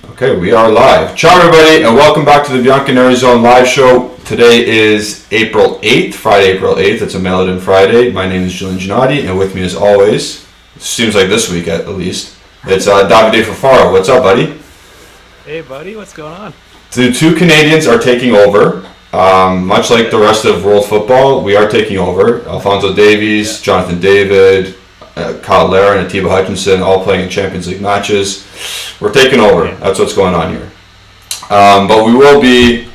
Okay, we are live. Ciao everybody and welcome back to the Bianconeri Zone live show. Today is April 8th, Friday, April 8th. It's a mail-in Friday. My name is Julian and with me as always, seems like this week at least, it's Davide Fafaro. What's up, buddy? Hey buddy, what's going on? The two Canadians are taking over. Much like the rest of world football, we are taking over. Alphonso Davies, Jonathan David, Cagliari and Atiba Hutchinson all playing in Champions League matches. We're taking over. That's what's going on here. But we will be,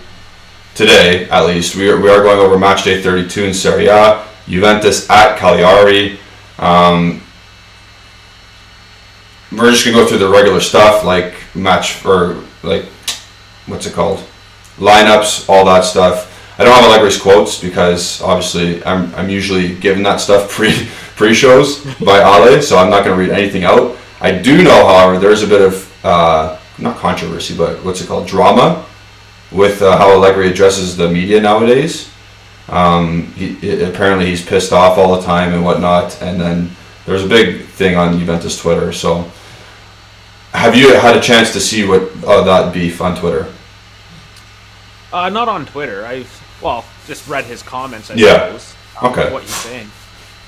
today at least, we are going over match day 32 in Serie A. Juventus at Cagliari. We're just going to go through the regular stuff like what's it called? Lineups, all that stuff. I don't have Allegri's quotes because obviously I'm usually given that stuff pre-shows by Ale, so I'm not going to read anything out. I do know, however, there's a bit of not controversy, but what's it called? Drama with how Allegri addresses the media nowadays. Apparently he's pissed off all the time and whatnot, and then there's a big thing on Juventus Twitter. So, have you had a chance to see what that beef on Twitter? Not on Twitter. I've just read his comments. I suppose. Okay. What he's saying.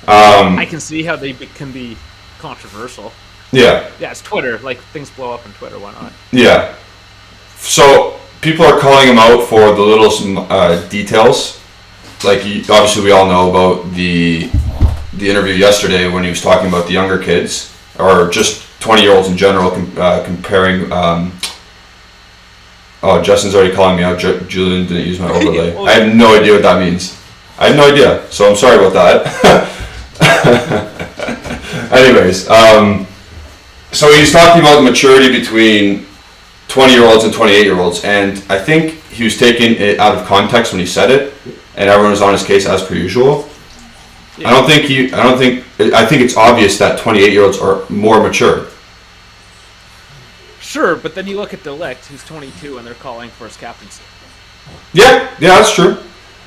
I can see how they can be controversial. Yeah. Yeah, it's Twitter. Like, things blow up on Twitter. Why not? Yeah. So people are calling him out for the little details. Like, obviously, we all know about the interview yesterday when he was talking about the younger kids, or just 20-year-olds in general, comparing. Justin's already calling me out. Julian didn't use my overlay. I have no idea what that means. I have no idea, so I'm sorry about that. Anyways, so he's talking about the maturity between 20-year-olds and 28-year-olds, and I think he was taking it out of context when he said it, and everyone was on his case as per usual. Yeah. I think it's obvious that 28-year-olds are more mature. Sure, but then you look at De Ligt, who's 22, and they're calling for his captaincy. Yeah, that's true.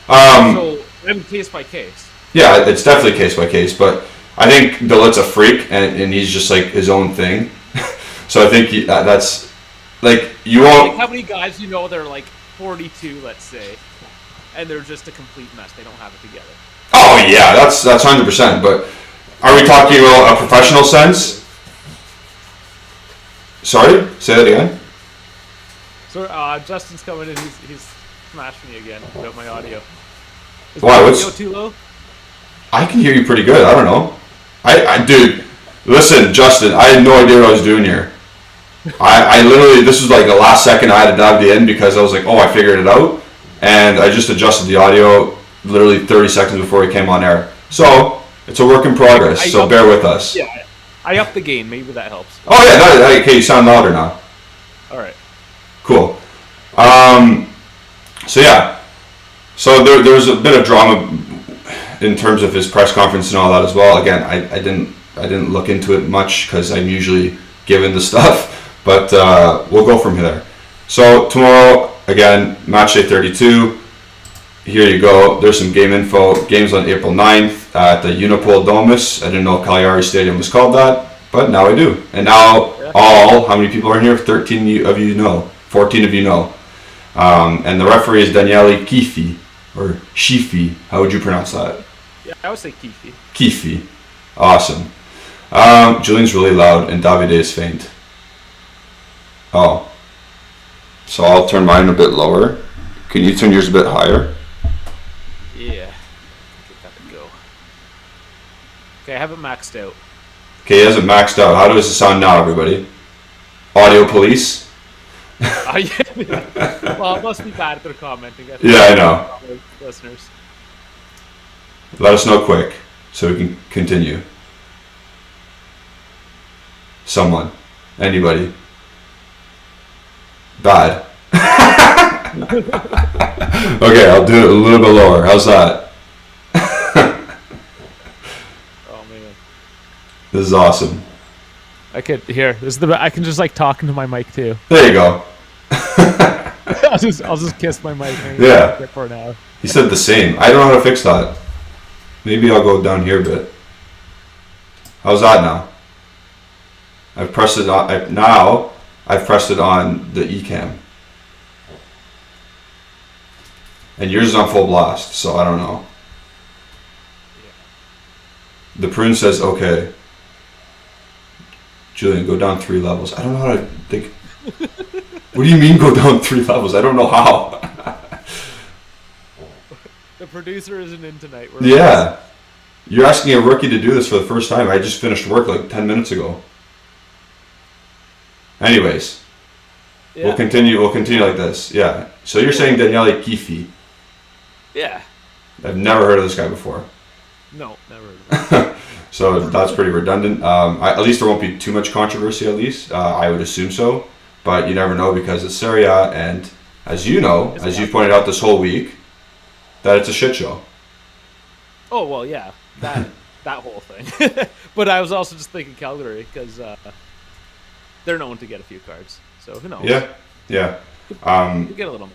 So, I mean, case by case. Yeah, it's definitely case by case, but I think De Ligt's a freak, and he's just like his own thing. So I think that's like you won't. Like, how many guys they're like 42, let's say, and they're just a complete mess. They don't have it together. Oh yeah, that's 100%. But are we talking about a professional sense? Sorry, say that again. So Justin's coming in. He's smashed me again about my audio. Is Why? my audio too low? I can hear you pretty good. I don't know. Dude, listen, Justin. I had no idea what I was doing here. I literally, this was like the last second I had to dive in because I was like, I figured it out, and I just adjusted the audio literally 30 seconds before we came on air. So it's a work in progress. So bear with us. Yeah, I upped the gain. Maybe that helps. Oh yeah, okay. You sound louder now. All right. Cool. So yeah. So there was a bit of drama in terms of his press conference and all that as well. Again, I didn't look into it much because I'm usually given the stuff, but we'll go from there. So tomorrow, again, match day 32. Here you go. There's some game info. Games on April 9th at the Unipol Domus. I didn't know Cagliari Stadium was called that, but now I do. And now how many people are in here? 13 of you know. 14 of you know. And the referee is Daniele Kifi, or Shifi. How would you pronounce that? Yeah, I would say Kifi. Kifi. Awesome. Julian's really loud and Davide is faint. Oh. So I'll turn mine a bit lower. Can you turn yours a bit higher? Yeah. I think that would go. Okay, I have it maxed out. Okay, he has it maxed out. How does it sound now, everybody? Audio police? Yeah. Well, it must be bad if they're commenting. Yeah, I know. Listeners. Let us know quick so we can continue. Someone. Anybody. Bad. Okay, I'll do it a little bit lower. How's that? Oh man. This is awesome. I can just like talk into my mic too. There you go. I'll just kiss my mic. Yeah. For an hour. He said the same. I don't know how to fix that. Maybe I'll go down here a bit. How's that now? I've pressed it on. Now I've pressed it on the eCam. And yours is on full blast, so I don't know. The prune says, okay. Julian, go down 3 levels. I don't know how to think. What do you mean go down 3 levels? I don't know how. The producer isn't in tonight. Yeah. You're asking a rookie to do this for the first time. I just finished work like 10 minutes ago. Anyways. Yeah. We'll continue like this. Yeah. So you're saying Daniele Kifi. Yeah. I've never heard of this guy before. No, never heard of him. So that's pretty redundant. At least there won't be too much controversy, at least. I would assume so. But you never know because it's Serie A, and as you know, as you've pointed out this whole week, that it's a shit show. Oh, well, yeah. That whole thing. But I was also just thinking Cagliari because they're known to get a few cards. So who knows? Yeah. You get a little.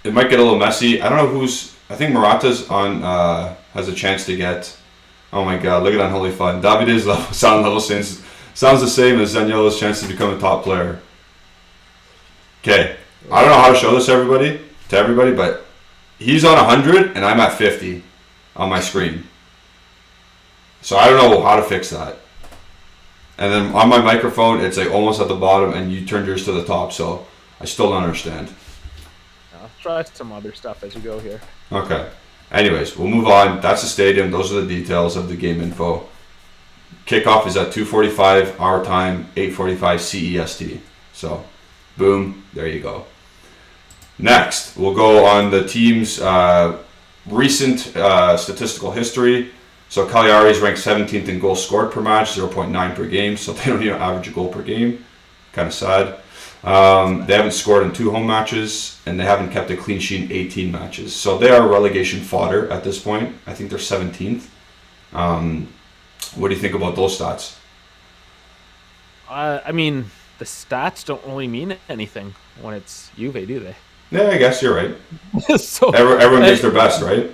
It might get a little messy. I don't know who's. I think Morata's on. Has a chance to get. Oh my God! Look at Unholy Fun. Davide's sound level sounds the same as Zaniolo's chance to become a top player. Okay, I don't know how to show this to everybody, but he's on 100 and I'm at 50 on my screen. So I don't know how to fix that. And then on my microphone, it's like almost at the bottom, and you turned yours to the top. So I still don't understand. I'll try some other stuff as we go here. Okay. Anyways, we'll move on. That's the stadium. Those are the details of the game info. Kickoff is at 2:45 our time, 8:45 CEST. So, boom, there you go. Next, we'll go on the team's recent statistical history. So Cagliari is ranked 17th in goals scored per match, 0.9 per game. So they don't even average a goal per game. Kind of sad. They haven't scored in 2 home matches, and they haven't kept a clean sheet in 18 matches. So they are relegation fodder at this point. I think they're 17th. What do you think about those stats? I mean, the stats don't really mean anything when it's Juve, do they? Yeah, I guess you're right. So everyone gives their best, right?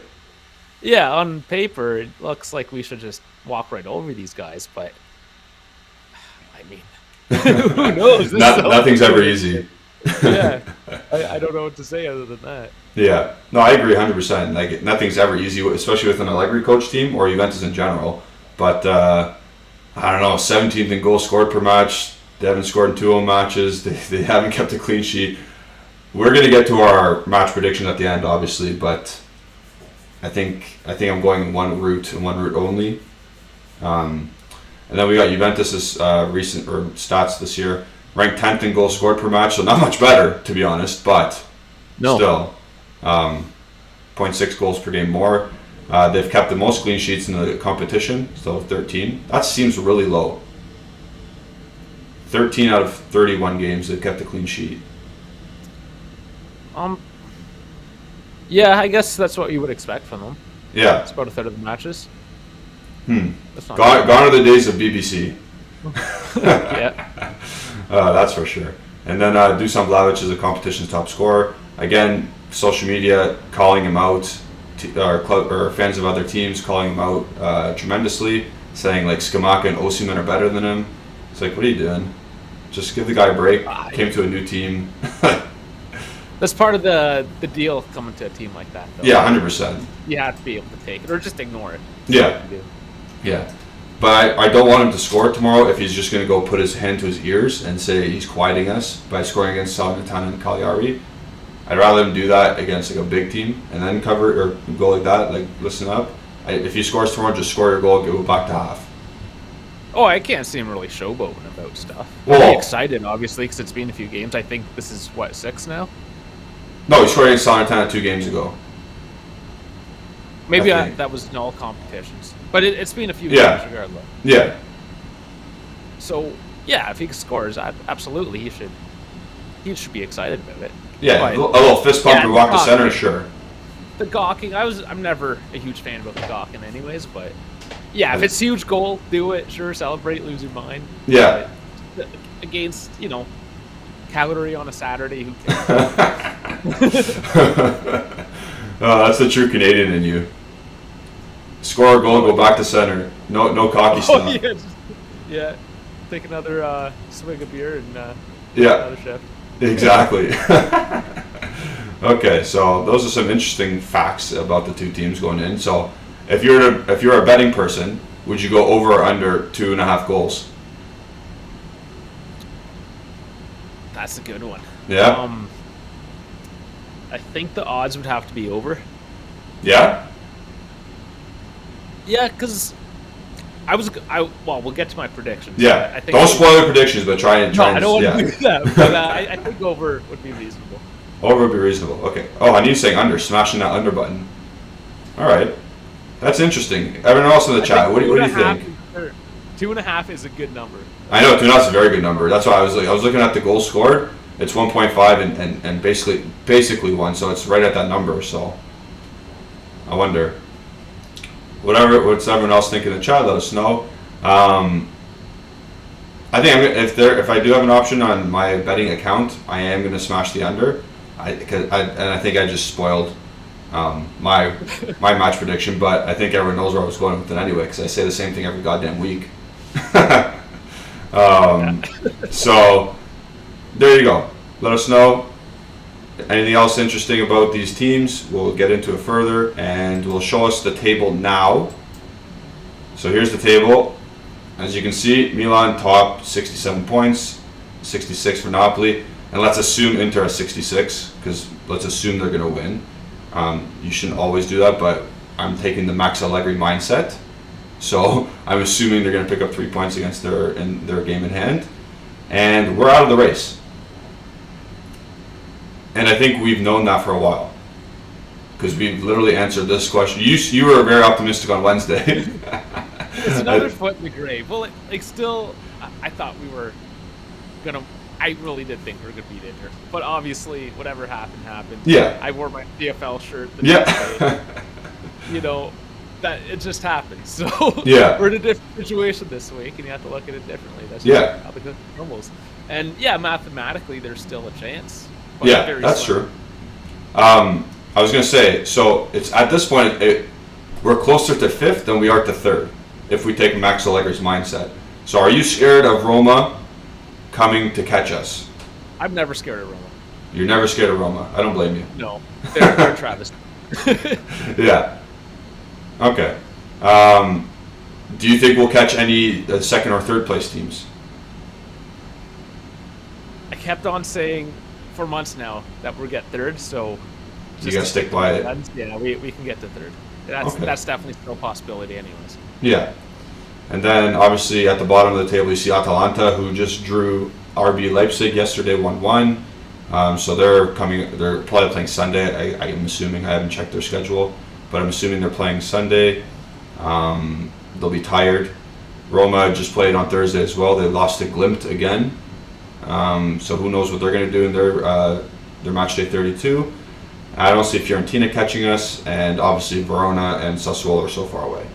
Yeah, on paper, it looks like we should just walk right over these guys, but I mean, who knows? Nothing's ever easy. Yeah, I don't know what to say other than that. Yeah, no, I agree 100%. Like, nothing's ever easy, especially with an Allegri coach team or Juventus in general. But I don't know, 17th in goals scored per match. They haven't scored in 2 home matches. They haven't kept a clean sheet. We're going to get to our match prediction at the end, obviously, but I think I'm going one route and one route only. And then we got Juventus's recent stats this year, ranked 10th in goals scored per match, so not much better, to be honest, but still 0.6 goals per game more. They've kept the most clean sheets in the competition, so 13. That seems really low. 13 out of 31 games they've kept a clean sheet. Yeah, I guess that's what you would expect from them. Yeah. It's about a third of the matches. Gone are the days of BBC. Yeah. That's for sure. And then Dusan Vlahovic is the competition's top scorer. Again, social media calling him out, or fans of other teams calling him out tremendously, saying like Scamacca and Osimhen are better than him. It's like, what are you doing? Just give the guy a break. Came to a new team. That's part of the deal coming to a team like that, though. Yeah, 100%. You have to be able to take it, or just ignore it. Yeah. But I don't want him to score tomorrow if he's just going to go put his hand to his ears and say he's quieting us by scoring against Salernitana and Cagliari. I'd rather him do that against like a big team and then cover or go like that, like listen up. If he scores tomorrow, just score your goal, go back to half. Oh, I can't see him really showboating about stuff. Well, I'm excited, obviously, because it's been a few games. I think this is, 6 now? No, he scored against Salernitana 2 games ago. Maybe that was in all competitions. But it's been a few games regardless. Yeah. So, yeah, if he scores, absolutely, he should be excited about it. Yeah, but, a little fist pump and walk to center, sure. The gawking, I'm never a huge fan about the gawking anyways, but yeah, if it's a huge goal, do it. Sure, celebrate, lose your mind. Yeah. But against, Cagliari on a Saturday, who cares? That's the true Canadian in you. Score a goal, go back to center. No cocky stuff. Yeah, take another swig of beer and Yeah. Another shift. Exactly. Okay, so those are some interesting facts about the two teams going in. So, if you're a betting person, would you go over or under 2.5 goals? That's a good one. Yeah. I think the odds would have to be over. Yeah. Yeah, because well, we'll get to my predictions. Yeah. I think Don't spoil your predictions, but try and. No, I don't want yeah. to do that. But I think over would be reasonable. Over would be reasonable. Okay. Oh, I need you saying under, smashing that under button. All right. That's interesting. Everyone else in the chat, what do you think? 2.5 is a good number. I know 2.5 is a very good number. That's why I was looking at the goals scored. It's 1.5 and basically 1, so it's right at that number. So I wonder. What's everyone else think in the chat? Let us know. I think if I do have an option on my betting account, I am going to smash the under. I think I just spoiled my match prediction, but I think everyone knows where I was going with it anyway because I say the same thing every goddamn week. So there you go. Let us know. Anything else interesting about these teams? We'll get into it further, and we'll show us the table now. So here's the table. As you can see, Milan top 67 points, 66 for Napoli, and let's assume Inter has 66 because let's assume they're going to win. You shouldn't always do that, but I'm taking the Max Allegri mindset. So I'm assuming they're going to pick up 3 points against their game in hand, and we're out of the race. And I think we've known that for a while because we've literally answered this question. You were very optimistic on Wednesday. It's another foot in the grave. Well, still, I thought we were gonna. I really did think we were gonna beat Inter, but obviously, whatever happened. Yeah. I wore my DFL shirt. The Yeah. next day. That it just happened. So yeah, we're in a different situation this week, and you have to look at it differently. That's just how the good normals. And yeah, mathematically, there's still a chance. Yeah, that's true. I was gonna say, so it's at this point, we're closer to 5th than we are to 3rd, if we take Max Allegri's mindset. So, are you scared of Roma coming to catch us? I'm never scared of Roma. You're never scared of Roma. I don't blame you. No, they're Travis. Yeah. Okay. Do you think we'll catch any 2nd or 3rd place teams? I kept on saying for months now that we'll get 3rd, so you gotta stick by it. Yeah, we can get to 3rd. That's definitely still a possibility, anyways. Yeah. And then obviously at the bottom of the table you see Atalanta, who just drew RB Leipzig yesterday 1-1. So they're probably playing Sunday. I'm assuming. I haven't checked their schedule, but I'm assuming they're playing Sunday. They'll be tired. Roma just played on Thursday as well. They lost to Glimt again. So who knows what they're going to do in their match day 32. I don't see Fiorentina catching us, and obviously Verona and Sassuolo are so far away.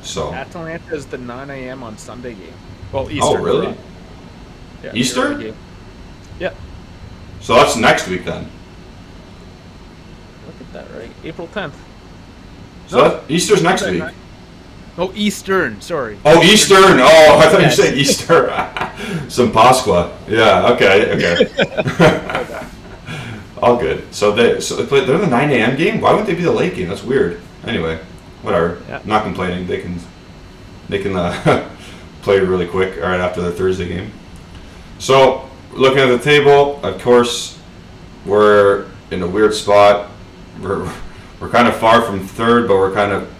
So Atalanta is the 9 a.m. on Sunday game. Well, Easter. Oh, really? Yeah, Easter? Yeah. So that's next week then. Look at that, right? April 10th. So Easter's next week. Oh, Eastern. Sorry. Oh, Eastern. Oh, I thought you said Easter. Some Pasqua. Yeah. Okay. All good. So they're the 9 a.m. game. Why wouldn't they be the late game? That's weird. Anyway, whatever. Yeah. Not complaining. They can play really quick right after the Thursday game. So looking at the table, of course, we're in a weird spot. We're kind of far from 3rd, but we're kind of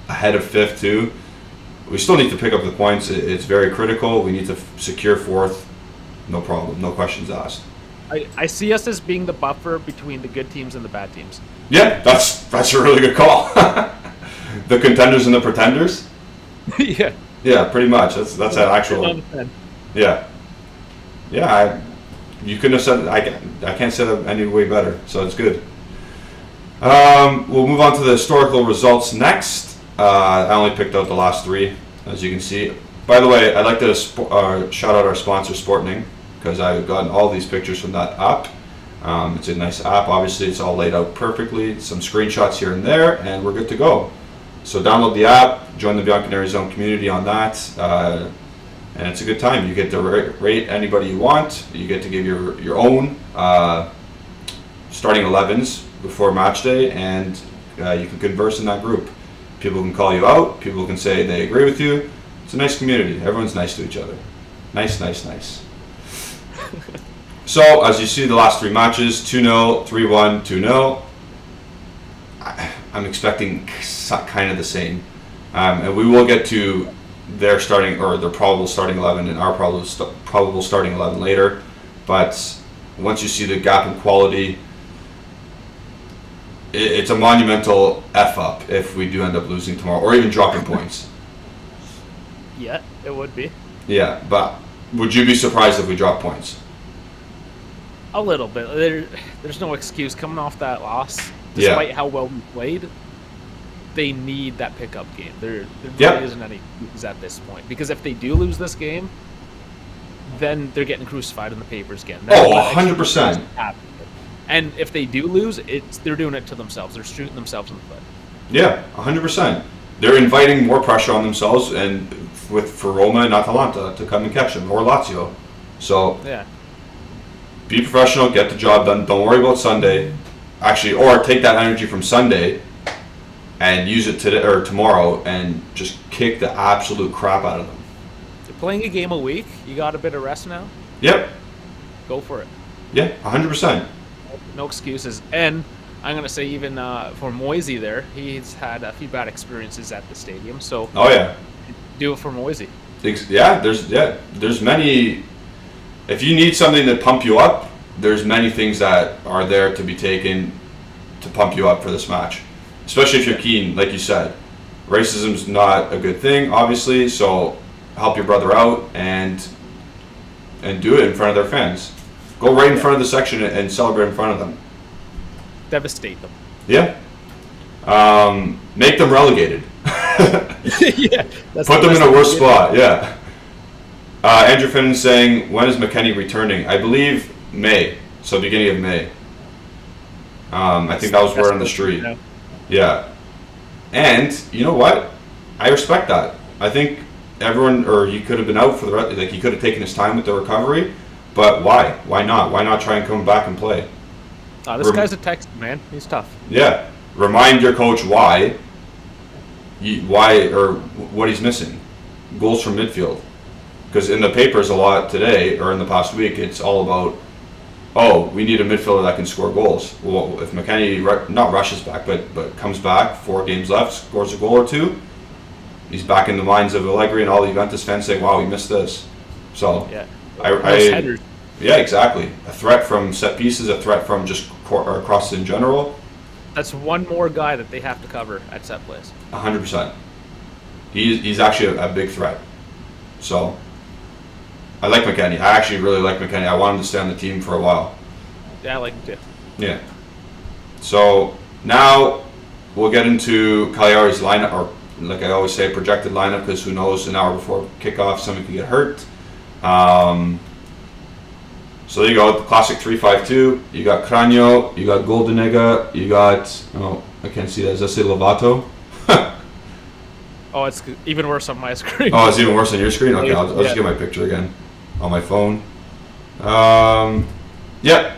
ahead of 5th too. We still need to pick up the points. It's very critical. We need to secure 4th. No problem. No questions asked. I see us as being the buffer between the good teams and the bad teams. Yeah, that's a really good call. The contenders and the pretenders. Yeah. Yeah, pretty much. That's an actual. Yeah. Yeah. You couldn't have said it. I can't say that any way better. So it's good. We'll move on to the historical results next. I only picked out the last 3, as you can see. By the way, I'd like to shout out our sponsor, Sportning, because I've gotten all these pictures from that app. It's a nice app. Obviously, it's all laid out perfectly. Some screenshots here and there, and we're good to go. So download the app, join the Bianconeri Zone community on that, and it's a good time. You get to rate anybody you want. You get to give your own starting 11s before match day, and you can converse in that group. People can call you out. People can say they agree with you. It's a nice community. Everyone's nice to each other. Nice. So, as you see, the last 3 matches, 2-0, 3-1, 2-0. I'm expecting kind of the same. And we will get to their starting, or their probable starting 11 and our probable starting 11 later. But once you see the gap in quality, it's a monumental F-up if we do end up losing tomorrow, or even dropping points. Yeah, it would be. Yeah, but would you be surprised if we drop points? A little bit. There's no excuse coming off that loss. Despite how well we played, they need that pickup game. There really isn't any excuse at this point. Because if they do lose this game, then they're getting crucified in the papers again. 100%. And if they do lose, they're doing it to themselves. They're shooting themselves in the foot. Yeah, 100%. They're inviting more pressure on themselves, and for Roma and Atalanta to come and catch them, or Lazio. So, be professional, get the job done. Don't worry about Sunday. Actually, or take that energy from Sunday and use it today or tomorrow, and just kick the absolute crap out of them. You're playing a game a week. You got a bit of rest now. Yep. Go for it. Yeah, 100%. No excuses. And I'm going to say even for Moise there, he's had a few bad experiences at the stadium. So do it for Moise. Yeah, there's many. If you need something to pump you up, there's many things that are there to be taken to pump you up for this match. Especially if you're keen, like you said. Racism's not a good thing, obviously, so help your brother out and do it in front of their fans. Go right in front of the section and celebrate in front of them. Devastate them. Yeah. Make them relegated. Put them in a worse spot. Yeah. Andrew Finn saying, when is McKennie returning? I believe May. So beginning of May. I think that was word on the street. Yeah. And you know what? I respect that. I think he could have been out for the rest. Like, he could have taken his time with the recovery. But why? Why not? Why not try and come back and play? This guy's a Texan, man. He's tough. Yeah. Remind your coach why or what he's missing. Goals from midfield. Because in the papers a lot today, or in the past week, it's all about, we need a midfielder that can score goals. Well, if McKennie not rushes back, but comes back, 4 games left, scores a goal or 2, he's back in the minds of Allegri and all the Juventus fans saying, wow, we missed this. So, headers. Yeah, exactly. A threat from set pieces, a threat from just crosses in general. That's one more guy that they have to cover at set plays. 100%. He's actually a big threat. So, I like McKennie. I actually really like McKennie. I want him to stay on the team for a while. Yeah, I like him too. Yeah. So, now we'll get into Cagliari's lineup, or like I always say, projected lineup, because who knows, an hour before kickoff, someone could get hurt. So there you go, the classic 3-5-2. You got Cranio, you got Goldenegger, you got, I can't see that. Does that say Lovato? Oh, it's even worse on my screen. Oh, it's even worse on your screen? Okay, I'll just get my picture again on my phone. Lovato, yeah,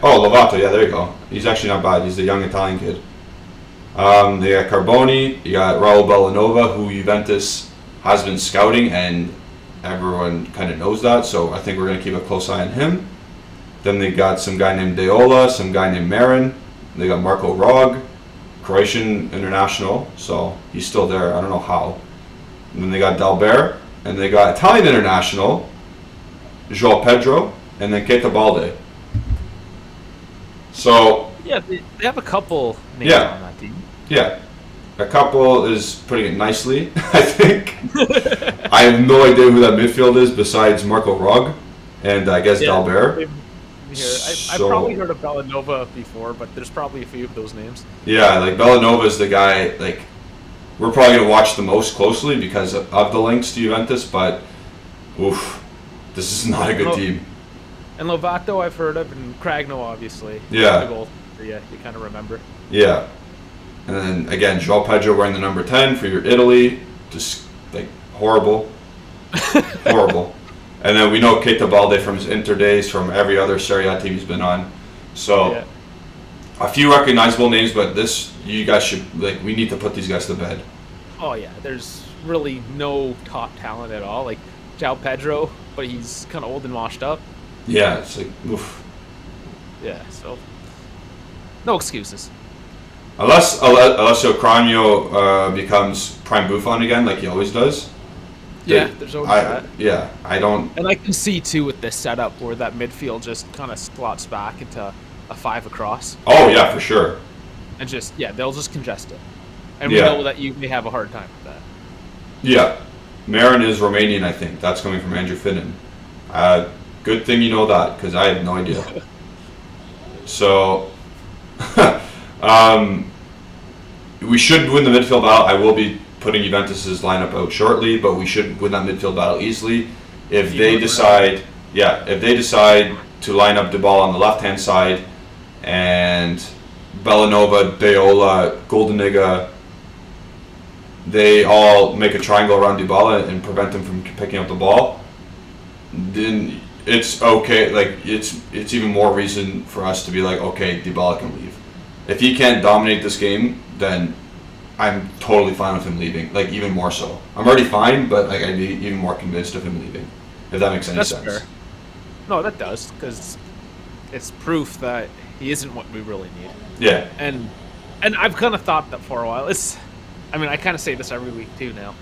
there you go. He's actually not bad. He's the young Italian kid. They got Carboni, you got Raul Bellanova, who Juventus has been scouting, and everyone kind of knows that, so I think we're going to keep a close eye on him. Then they got some guy named Deola, some guy named Marin. They got Marco Rog, Croatian international, so he's still there. I don't know how. And then they got Dalbert, and they got Italian international, João Pedro, and then Keita Balde. So yeah, they have a couple names on that team. Yeah, a couple is putting it nicely, I think. I have no idea who that midfield is besides Marco Rog, and I guess Dalbert. I've probably heard of Bellanova before, but there's probably a few of those names. Yeah, like Bellanova is the guy, like, we're probably going to watch the most closely because of the links to Juventus, but oof, this is not a good team. And Lovato I've heard of, and Cragno obviously. Yeah. You kind of remember. Yeah. And then again, João Pedro wearing the number 10 for your Italy. Just like horrible. Horrible. And then we know Keita Balde from his Inter days, from every other Serie A team he's been on. So a few recognizable names, but you guys should, like, we need to put these guys to bed. Oh yeah, there's really no top talent at all. Like João Pedro, but he's kind of old and washed up. Yeah, it's like, oof. Yeah, so no excuses. Unless Alessio Cranio becomes prime Buffon again, like he always does. Yeah, there's always that. Yeah, I don't. And I can see too with this setup where that midfield just kind of slots back into a 5 across. Oh yeah, for sure. And just they'll just congest it, and we know that you may have a hard time with that. Yeah, Marin is Romanian, I think. That's coming from Andrew Finnan. Good thing you know that, because I had no idea. So, we should win the midfield battle. I will be putting Juventus's lineup out shortly, but we should win that midfield battle easily. If they decide to line up Dybala on the left-hand side, and Bellanova, Deola, Goldeniga, they all make a triangle around Dybala and prevent him from picking up the ball, then it's okay. Like, it's even more reason for us to be like, okay, Dybala can leave. If he can't dominate this game, then I'm totally fine with him leaving. Like, even more so. I'm already fine, but like, I'd be even more convinced of him leaving, if that makes any sense. Fair. No, that does, because it's proof that he isn't what we really need. Yeah. And I've kind of thought that for a while. I kind of say this every week too now,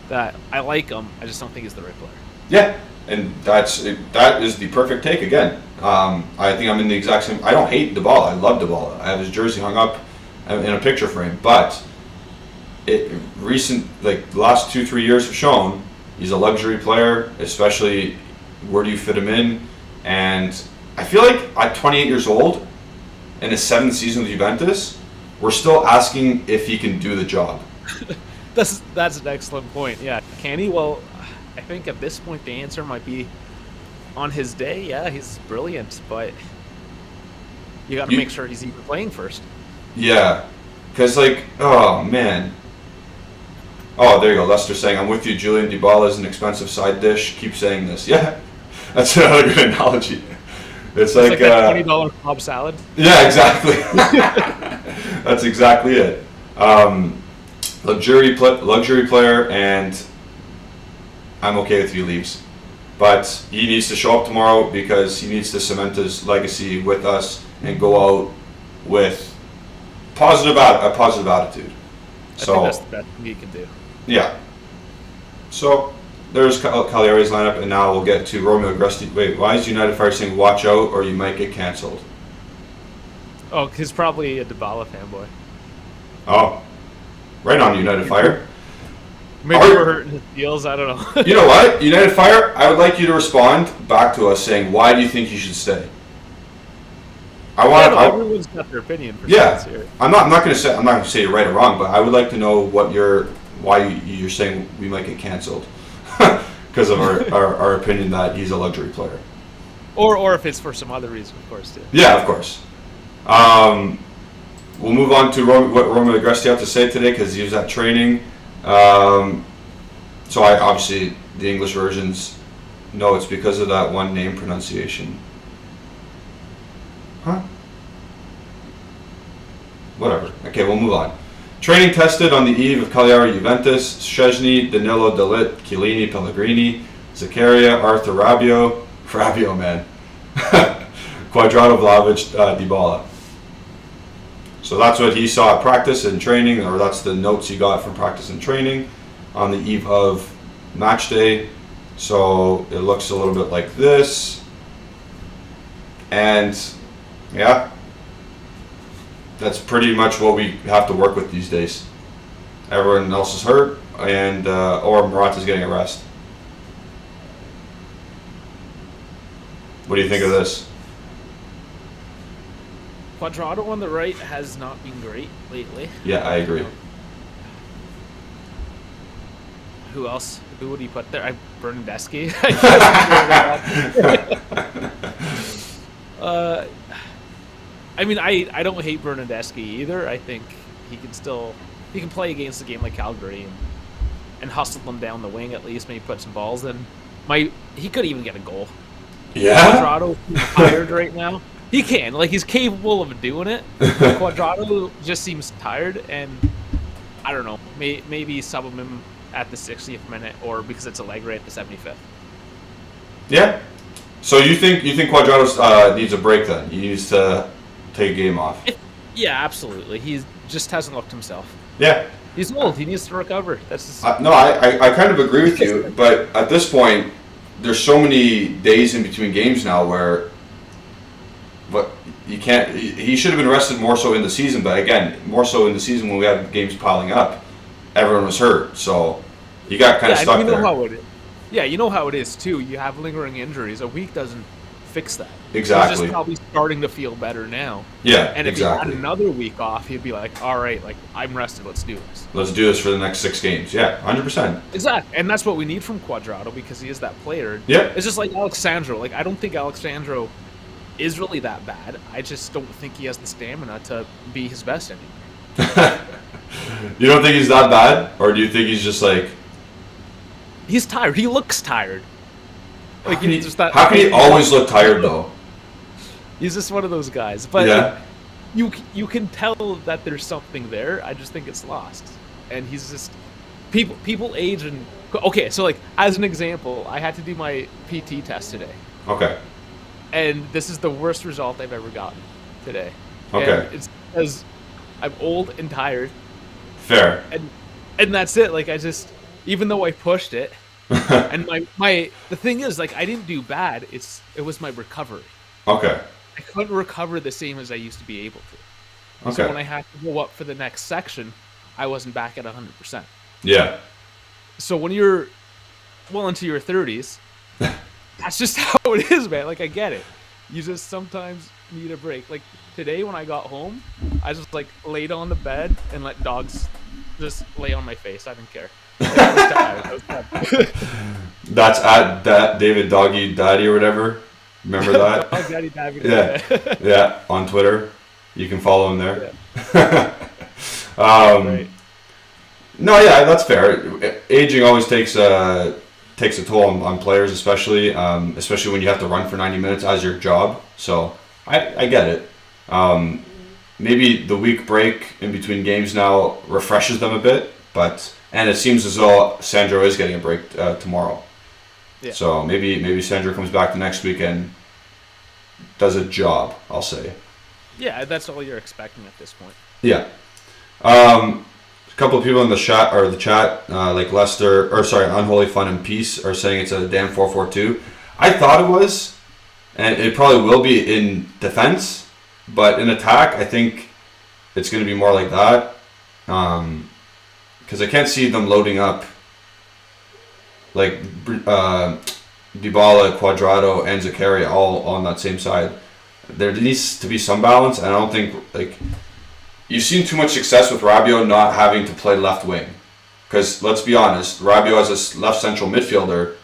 that I like him, I just don't think he's the right player. Yeah, and that is the perfect take again. I think I'm in the exact same. I don't hate Dybala. I love Dybala. I have his jersey hung up in a picture frame. But the last 2-3 years have shown he's a luxury player. Especially, where do you fit him in? And I feel like at 28 years old, in his 7th season with Juventus, we're still asking if he can do the job. That's an excellent point. Yeah, can he? Well, I think at this point the answer might be on his day. Yeah, he's brilliant, but you got to make sure he's even playing first. Yeah, because oh man. Oh, there you go. Lester saying, "I'm with you, Julian. Dybala is an expensive side dish." Keep saying this. Yeah, that's another good analogy. It's like that $20 club salad. Yeah, exactly. That's exactly it. Luxury player, and I'm okay if he leaves. But he needs to show up tomorrow because he needs to cement his legacy with us and go out with a positive attitude. I think that's the best thing he can do. Yeah. So there's Cagliari's lineup, and now we'll get to Romeo Agresti. Wait, why is United Fire saying watch out or you might get cancelled? Oh, he's probably a Dybala fanboy. Oh, right on, United Fire. Maybe we're hurting his feels, I don't know. You know what? United Fire, I would like you to respond back to us saying, why do you think you should stay? Everyone's got their opinion. Here. I'm not going to say you're right or wrong, but I would like to know why you're saying we might get canceled because of our opinion that he's a luxury player. Or if it's for some other reason, of course, too. Yeah, of course. We'll move on to what Romeo Agresti had to say today because he was at training. So obviously the English versions know it's because of that one name pronunciation. Huh? Whatever. Okay, we'll move on. Training tested on the eve of Cagliari Juventus. Szczesny, Danilo, Dalit, Chiellini, Pellegrini, Zakaria, Arthur Rabiot, man. Quadrado, Vlahovic, Dybala. So that's what he saw at practice and training, or that's the notes he got from practice and training on the eve of match day. So it looks a little bit like this. And yeah, that's pretty much what we have to work with these days. Everyone else is hurt, and or Morata's getting a rest. What do you think of this? Quadrado on the right has not been great lately. Yeah, I agree. Who else? Who would he put there? Bernardeschi. I don't hate Bernardeschi either. I think he can play against a game like Calgary and hustle them down the wing at least. Maybe put some balls in. he could even get a goal. Yeah. Quadrado tired right now. He can, like, he's capable of doing it. Quadrado just seems tired, and I don't know. Maybe sub him at the 60th minute, or because it's Allegri at the 75th. Yeah. So you think Quadrado needs a break then? He needs to take a game off. Yeah, absolutely. He just hasn't looked himself. Yeah. He's old. He needs to recover. That's just... No, I kind of agree with you, but at this point, there's so many days in between games now where, but you can't. He should have been rested more so in the season, but again, more so in the season when we had games piling up, everyone was hurt, so you got kind of stuck there. You know how it is too. You have lingering injuries. A week doesn't fix that. Exactly. He's just probably starting to feel better now. Yeah, and if exactly. he had another week off, he'd be like, all right, like, I'm rested. Let's do this. Let's do this for the next 6 games. Yeah, 100%. Exactly. And that's what we need from Quadrado because he is that player. Yeah. It's just like Alexandro. Like, I don't think Alexandro is really that bad. I just don't think he has the stamina to be his best anymore. You don't think he's that bad? Or do you think he's just like... He's tired. He looks tired. Like, how can he always look tired, though? He's just one of those guys. But yeah. you can tell that there's something there. I just think it's lost. And he's just... People age and... Okay, so, like, as an example, I had to do my PT test today. Okay. And this is the worst result I've ever gotten today. Okay. And it's because I'm old and tired. Fair. And that's it. Like, I just... Even though I pushed it... and the thing is, like, I didn't do bad. It was my recovery. Okay. I couldn't recover the same as I used to be able to. Okay. So when I had to go up for the next section, I wasn't back at 100%. Yeah. So when you're well into your 30s, that's just how it is, man. Like, I get it. You just sometimes need a break. Like, today when I got home, I just, like, laid on the bed and let dogs just lay on my face. I didn't care. That's at that David Doggy Daddy or whatever. Remember that? Dog Daddy Daddy. Yeah, yeah. On Twitter, you can follow him there. Yeah. Right. No, yeah, that's fair. Aging always takes a toll on players, especially when you have to run for 90 minutes as your job. So I get it. Maybe the week break in between games now refreshes them a bit, and it seems as though Sandro is getting a break tomorrow. Yeah. So maybe Sandro comes back the next week and does a job, I'll say. Yeah, that's all you're expecting at this point. Yeah. A couple of people in the chat, like Lester, Unholy Fun and Peace, are saying it's a damn 4-4-2. I thought it was, and it probably will be in defense, but in attack, I think it's going to be more like that. Because I can't see them loading up like Dybala, Quadrado, and Zakaria all on that same side. There needs to be some balance, and I don't think, like, you've seen too much success with Rabiot not having to play left wing. Because let's be honest, Rabiot as a left central midfielder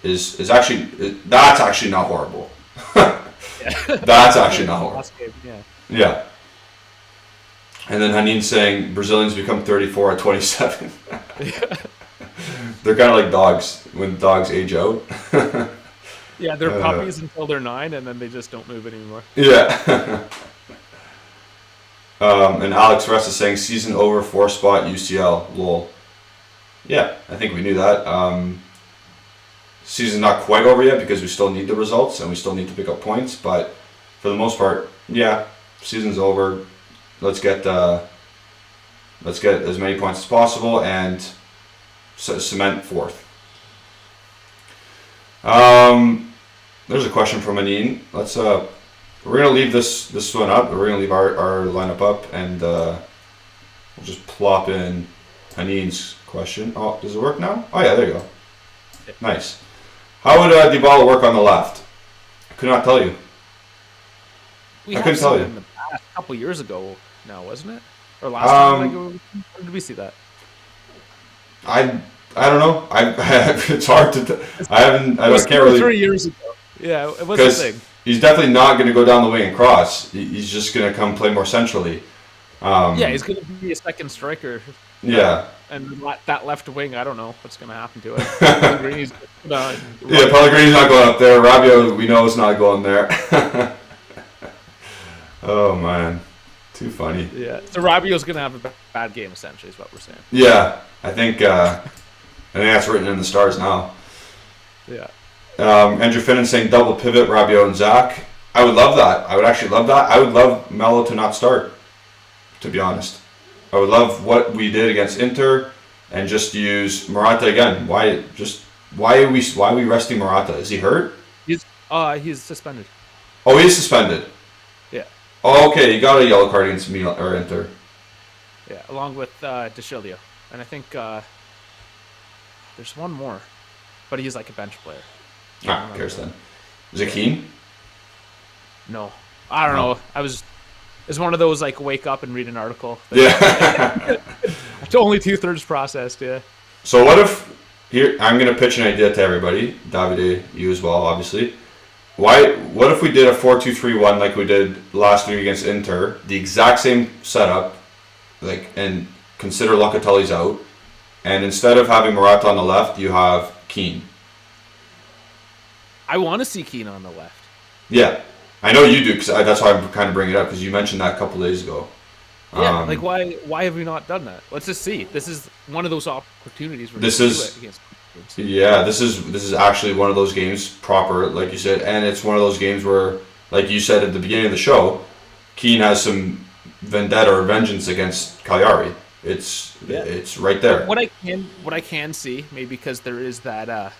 is actually, that's actually not horrible. That's actually not horrible. Yeah. And then Hanin saying Brazilians become 34 at 27. They're kind of like dogs when dogs age out. Yeah, they're puppies until they're 9, and then they just don't move anymore. Yeah. And Alex Rest is saying season over, 4-spot UCL. Lol. Yeah, I think we knew that. Season's not quite over yet because we still need the results and we still need to pick up points. But for the most part, yeah, season's over. Let's get as many points as possible and cement 4th. There's a question from Anin. We're gonna leave this one up. We're gonna leave our lineup up, and we'll just plop in Anin's question. Oh, does it work now? Oh yeah, there you go. Nice. How would Dybala work on the left? I could not tell you. I couldn't tell you. In the past, a couple years ago now, wasn't it? Or last time? When did we see that? I don't know. It's hard to. I can't really. 3 years ago. Yeah, it was a thing. He's definitely not going to go down the wing and cross. He's just going to come play more centrally. Yeah, he's going to be a second striker. Yeah, And that left wing, I don't know what's going to happen to it. Pellegrini's Yeah, Pellegrini's not going up there. Rabiot, we know, is not going there. Oh man, too funny. Yeah, so Rabiot's going to have a bad game, essentially, is what we're saying. Yeah, I think that's written in the stars now. Yeah. Andrew Finnan saying double pivot, Rabiot and Zach. I would love that. I would actually love that. I would love Melo to not start, to be honest. I would love what we did against Inter and just use Morata again. Why are we resting Morata? Is he hurt? He's suspended. Oh, he's suspended. Yeah. Oh, okay. He got a yellow card against Milan or Inter. Yeah, along with DeShilio. And I think there's one more, but he's like a bench player. Who cares then? Is it Kean? No, I don't know. It's one of those like wake up and read an article. Yeah. It's only 2/3 processed. Yeah. So what if here? I'm gonna pitch an idea to everybody. Davide, you as well, obviously. What if we did a 4-2-3-1 like we did last week against Inter? The exact same setup, and consider Locatelli's out, and instead of having Morata on the left, you have Kean. I want to see Kean on the left. Yeah, I know you do, because that's why I'm kind of bringing it up, because you mentioned that a couple days ago. Yeah, why have we not done that? Let's just see. This is one of those opportunities. This is actually one of those games proper, like you said, and it's one of those games where, like you said at the beginning of the show, Kean has some vendetta or vengeance against Cagliari. It's right there. What I can see, maybe because there is that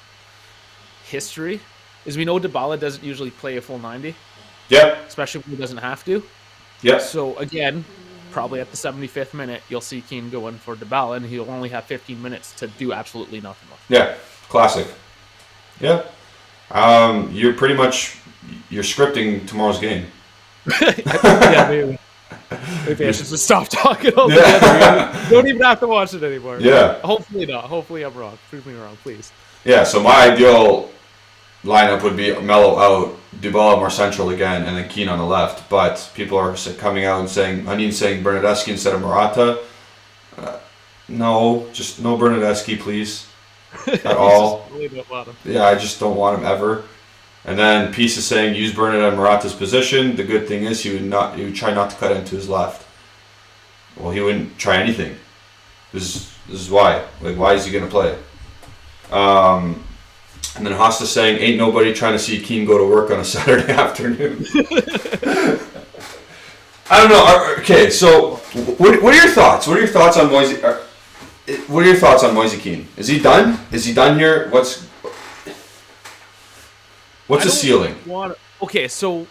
history, is we know Dybala doesn't usually play a full 90. Yep. Especially when he doesn't have to. Yep. So again, probably at the 75th minute, you'll see Kean go in for Dybala, and he'll only have 15 minutes to do absolutely nothing else. Yeah, classic. Yeah. You're scripting tomorrow's game. Maybe I should just stop talking altogether. You don't even have to watch it anymore. Yeah. Hopefully not. Hopefully I'm wrong. Prove me wrong, please. Yeah, so my ideal lineup would be Melo out, Dybala more central again, and then Kean on the left. But people are coming out and saying, saying Bernardeschi instead of Morata. No, just no Bernardeschi, please. At all. Really don't want him. Yeah, I just don't want him ever. And then Peace is saying use Bernard in Morata's position. The good thing is he would try not to cut into his left. Well, he wouldn't try anything. This is why. Why is he gonna play? And then Hosta saying, ain't nobody trying to see Kean go to work on a Saturday afternoon. I don't know. Okay, so what are your thoughts? What are your thoughts on Moise? What are your thoughts on Moise Kean? Is he done? Is he done here? What's his ceiling? Okay, so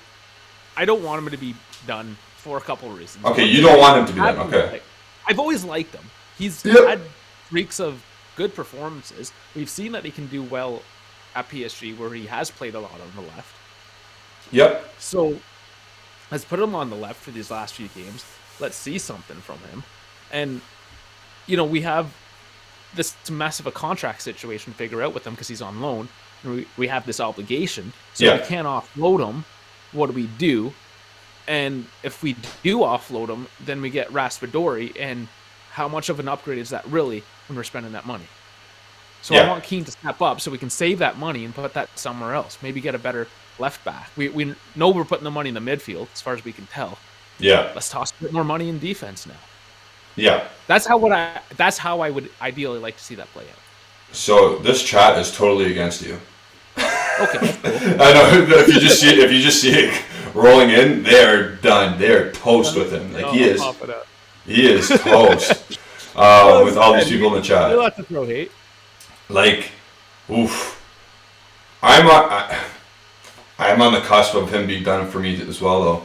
I don't want him to be done for a couple of reasons. Okay, you don't want him to be done. Okay. I've always liked him. He's had streaks of good performances. We've seen that he can do well at PSG, where he has played a lot on the left. Yep. So let's put him on the left for these last few games. Let's see something from him. And, we have this mess of a contract situation to figure out with him because he's on loan. And we have this obligation. So we can't offload him. What do? And if we do offload him, then we get Raspadori. And how much of an upgrade is that really when we're spending that money? So I want Kean to step up so we can save that money and put that somewhere else. Maybe get a better left back. We know we're putting the money in the midfield, as far as we can tell. Yeah. Let's toss a bit more money in defense now. Yeah. That's how I would ideally like to see that play out. So this chat is totally against you. Okay. That's cool. I know. If you just see it rolling in, they are done. They are toast with him. He is. He is toast. With all these people in the chat. You'll have to throw hate. Oof. I'm on the cusp of him being done for me as well, though.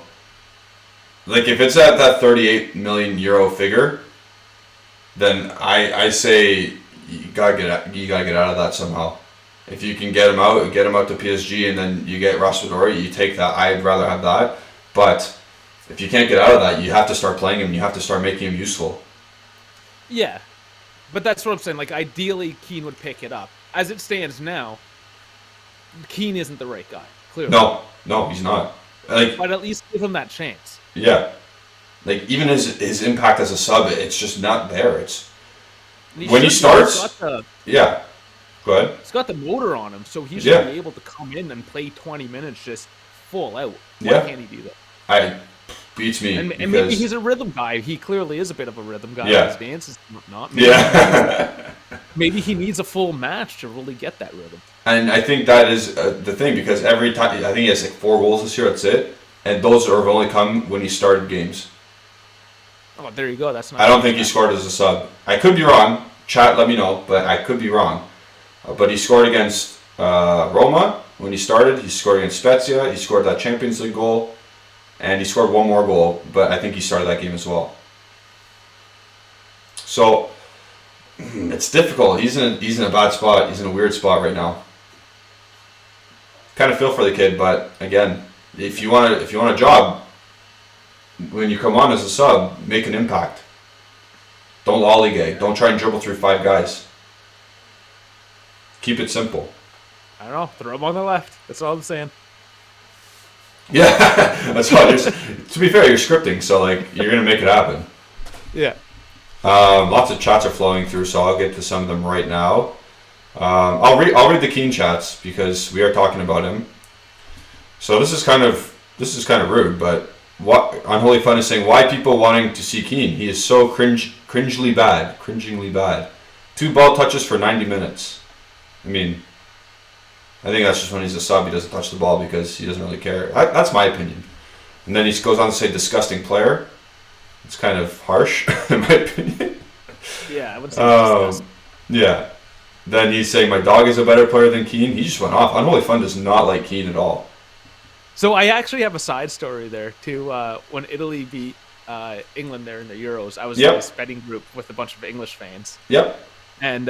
If it's at that 38 million euro figure, then I say you gotta get out of that somehow. If you can get him out to PSG, and then you get Raspadori, you take that. I'd rather have that. But if you can't get out of that, you have to start playing him. You have to start making him useful. Yeah. But that's what I'm saying. Ideally, Kean would pick it up. As it stands now, Kean isn't the right guy, clearly. No, he's not. But at least give him that chance. Yeah. Even his impact as a sub, it's just not there. when he starts, yeah. Go ahead. He's got the motor on him, so he should be able to come in and play 20 minutes just full out. Why can't he do that? Beats me. And maybe he's a rhythm guy. He clearly is a bit of a rhythm guy. Yeah. His dance is not. Maybe he needs a full match to really get that rhythm. And I think that is the thing, because every time, I think he has like 4 goals this year, that's it. And those have only come when he started games. Oh, there you go. That's not. I don't think he scored as a sub. I could be wrong. Chat, let me know, but I could be wrong. But he scored against Roma when he started. He scored against Spezia. He scored that Champions League goal. And he scored 1 more goal, but I think he started that game as well. So it's difficult. He's in a bad spot. He's in a weird spot right now. Kind of feel for the kid, but again, if you want a job, when you come on as a sub, make an impact. Don't lollygag. Don't try and dribble through 5 guys. Keep it simple. I don't know. Throw him on the left. That's all I'm saying. Yeah, that's how it is. To be fair, you're scripting, so like you're gonna make it happen. Yeah. Lots of chats are flowing through, so I'll get to some of them right now. I'll read the Kean chats because we are talking about him. So this is kind of rude, but what Unholy Fun is saying, why people wanting to see Kean? He is so cringingly bad. 2 ball touches for 90 minutes. I mean, I think that's just when he's a sub, he doesn't touch the ball because he doesn't really care. That's my opinion. And then he goes on to say disgusting player. It's kind of harsh, in my opinion. Yeah, I would say disgusting. Yeah. Then he's saying my dog is a better player than Kean. He just went off. Unholy Fun does not like Kean at all. So I actually have a side story there, too. When Italy beat England there in the Euros, I was in this betting group with a bunch of English fans. Yep. And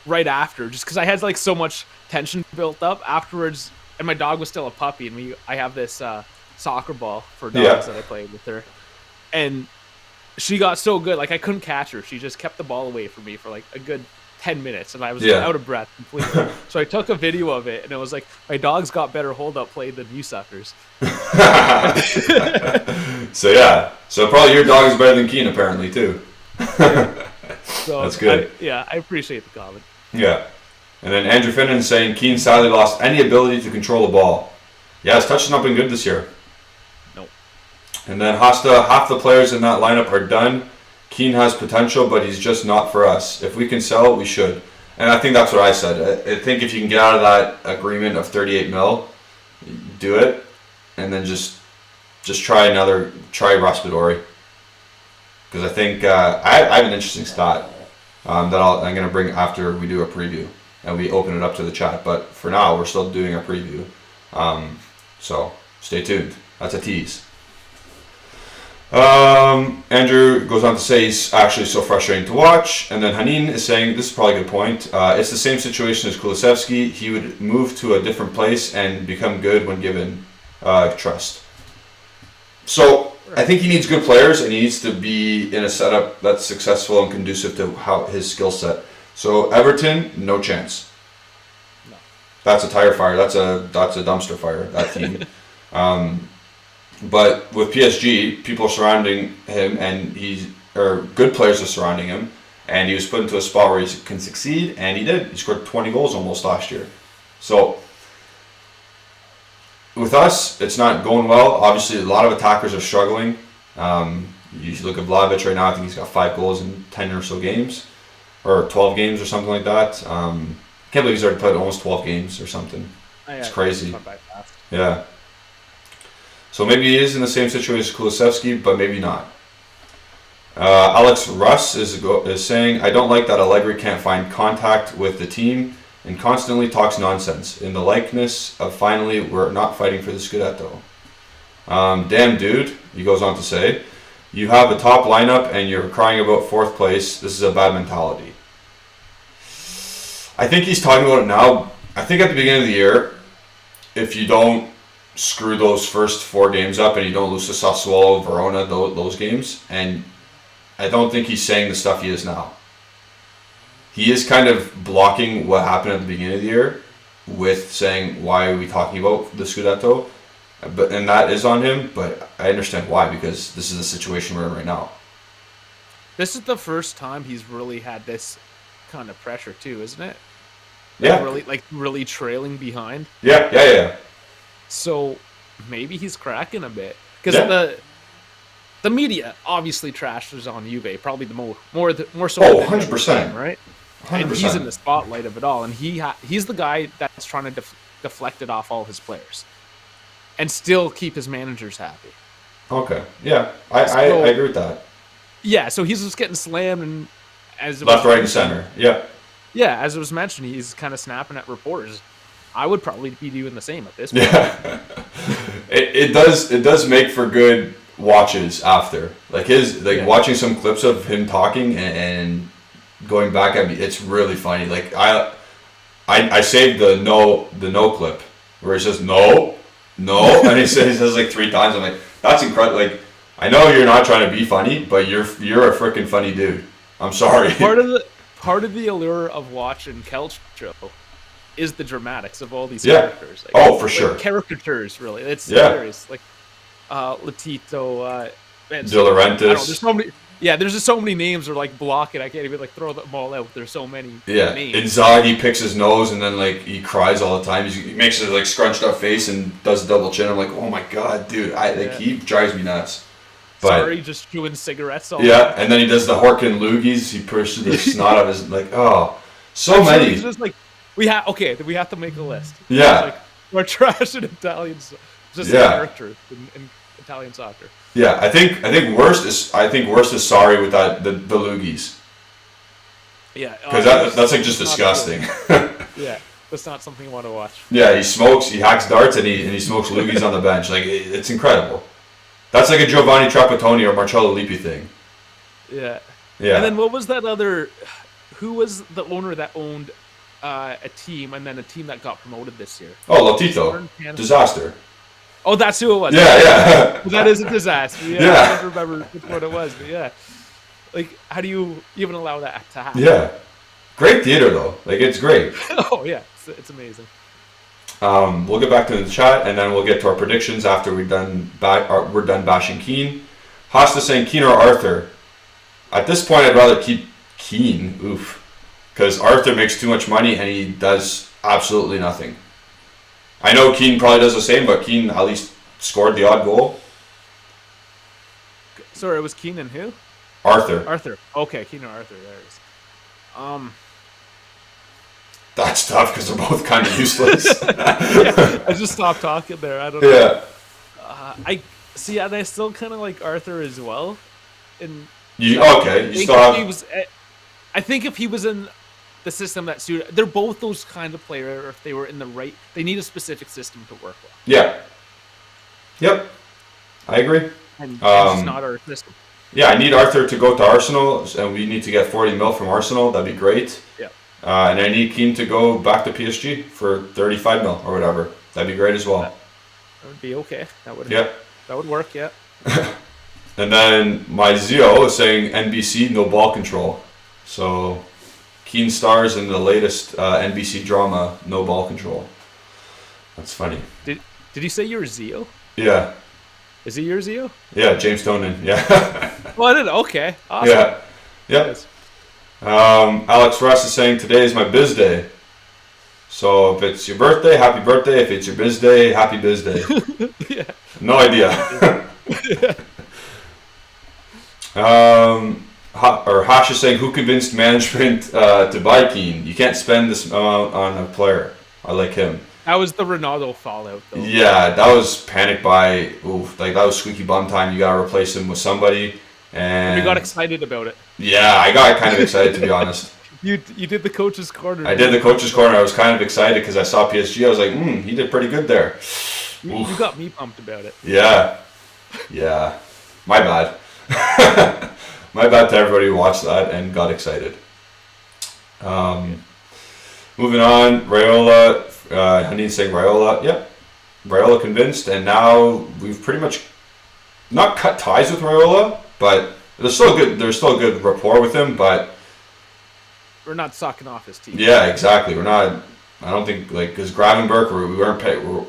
right after, just because I had like so much tension built up afterwards, and my dog was still a puppy, and I have this soccer ball for dogs that I played with her, and she got so good, like I couldn't catch her. She just kept the ball away from me for like a good 10 minutes, and I was out of breath completely. So I took a video of it, and it was like, my dog's got better hold-up play than you suckers. So probably your dog is better than Kean apparently too. So that's good. I appreciate the comment. Yeah. And then Andrew Finnan saying Kean sadly lost any ability to control the ball. Yeah, his touch has not been good this year. Nope. And then Hasta, half the players in that lineup are done. Kean has potential, but he's just not for us. If we can sell, we should. And I think that's what I said. I think if you can get out of that agreement of 38 mil, do it. And then just try Raspadori. Because I think I have an interesting stat that I'm going to bring after we do a preview and we open it up to the chat. But for now, we're still doing a preview. So stay tuned. That's a tease. Andrew goes on to say he's actually so frustrating to watch. And then Hanin is saying, this is probably a good point, it's the same situation as Kulusevski. He would move to a different place and become good when given trust. So I think he needs good players, and he needs to be in a setup that's successful and conducive to his skill set. So Everton, no chance. No. That's a tire fire. That's a dumpster fire, that team. But with PSG, people are surrounding him, and good players are surrounding him, and he was put into a spot where he can succeed, and he did. He scored 20 goals almost last year. So with us, it's not going well. Obviously, a lot of attackers are struggling. You look at Vlahovic right now. I think he's got 5 goals in 10 or so games, or 12 games or something like that. I can't believe he's already played almost 12 games or something. It's crazy. Yeah. So maybe he is in the same situation as Kulusevski, but maybe not. Alex Russ is saying, I don't like that Allegri can't find contact with the team and constantly talks nonsense in the likeness of finally we're not fighting for the Scudetto. Damn dude, he goes on to say, you have a top lineup and you're crying about 4th place. This is a bad mentality. I think he's talking about it now. I think at the beginning of the year, if you don't screw those first 4 games up and you don't lose to Sassuolo, Verona, those games, and I don't think he's saying the stuff he is now. He is kind of blocking what happened at the beginning of the year with saying, why are we talking about the Scudetto? And that is on him, but I understand why, because this is the situation we're in right now. This is the first time he's really had this kind of pressure too, isn't it? Yeah. Really trailing behind. Yeah. So maybe he's cracking a bit because the media obviously trashes on Juve, probably the more so. Oh, 100%. Right? 100%. And he's in the spotlight of it all, and he's the guy that's trying to deflect it off all his players, and still keep his managers happy. Okay, yeah, I agree with that. Yeah, so he's just getting slammed, and as left, right, and center. Yeah, as it was mentioned, he's kind of snapping at reporters. I would probably be doing the same at this point. Yeah, it does make for good watches after, watching some clips of him talking and going back at me. It's really funny. Like I saved the no clip where he says no, and he says like 3 times. I'm like, that's incredible. Like, I know you're not trying to be funny, but you're a freaking funny dude. I'm sorry. Part of the allure of watching Calcio is the dramatics of all these characters. Like, for sure. Caricatures, really. It's hilarious. Like Latito, De Laurentiis. There's so many. Yeah, there's just so many names, or like block it. I can't even like throw them all out. There's so many names. Inzaghi picks his nose and then like he cries all the time. He makes a like scrunched up face and does a double chin. I'm like, oh my god, dude! He drives me nuts. But, sorry, just chewing cigarettes all yeah, and then he does the Horkin loogies. He pushes the snot out of his like, so many. He's just like, we have to make a list. Yeah, like, we're trash in Italians, just character in Italian soccer. Yeah, I think worst is sorry with that the loogies. Yeah, because that's like just disgusting. Yeah, that's not something you want to watch. Yeah, he hacks darts and he smokes loogies on the bench. Like it's incredible. That's like a Giovanni Trapattoni or Marcello Lippi thing. Yeah. Yeah. And then what was that other? Who was the owner that owned a team and then a team that got promoted this year? Oh, Lotito. Disaster. Oh, that's who it was. Yeah. That is a disaster. Yeah. I don't remember what it was, but yeah. Like, how do you even allow that to happen? Yeah. Great theater, though. Like, it's great. Oh, yeah. It's amazing. We'll get back to the chat, and then we'll get to our predictions after we're done bashing Kean. Hosta saying Kean or Arthur. At this point, I'd rather keep Kean. Oof. Because Arthur makes too much money, and he does absolutely nothing. I know Kean probably does the same, but Kean at least scored the odd goal. Sorry, it was Kean and who? Arthur. Okay, Kean or Arthur. There it is. That's tough because they're both kind of useless. Yeah, I just stopped talking there. I don't know. Yeah. I see, and I still kind of like Arthur as well. And I think if he was in the system that suited, they're both those kind of player. If they were in the right, they need a specific system to work with. Yeah. Yep. I agree. And it's just not our system. Yeah, I need Arthur to go to Arsenal, and we need to get 40 mil from Arsenal. That'd be great. Yeah. And I need Kean to go back to PSG for 35 mil or whatever. That'd be great as well. That would be okay. That would work, yeah. And then my Zio is saying NBC, no ball control. So, Kean stars in the latest NBC drama, No Ball Control. That's funny. Did you say you're Zio? Yeah. Is he your Zio? Yeah, James Tonin. Yeah. Well, I didn't. Okay. Awesome. Yeah. Yep. Alex Russ is saying today is my biz day. So if it's your birthday, happy birthday. If it's your biz day, happy biz day. Yeah. No idea. Hash is saying, who convinced management to buy Kean? You can't spend this amount on a player. I like him. That was the Ronaldo fallout, though. Yeah, that was panic buy. That was squeaky bum time. You got to replace him with somebody. And we got excited about it. Yeah, I got kind of excited, to be honest. You did the coach's corner. I did the coach's corner. I was kind of excited because I saw PSG. I was like, he did pretty good there. You got me pumped about it. Yeah. My bad. My bad to everybody who watched that and got excited. Moving on, Raiola. Haneen saying Raiola. Yep. Raiola convinced, and now we've pretty much not cut ties with Raiola, but there's still a good rapport with him, but we're not sucking off his team. Yeah, exactly. We're not. I don't think because Gravenberch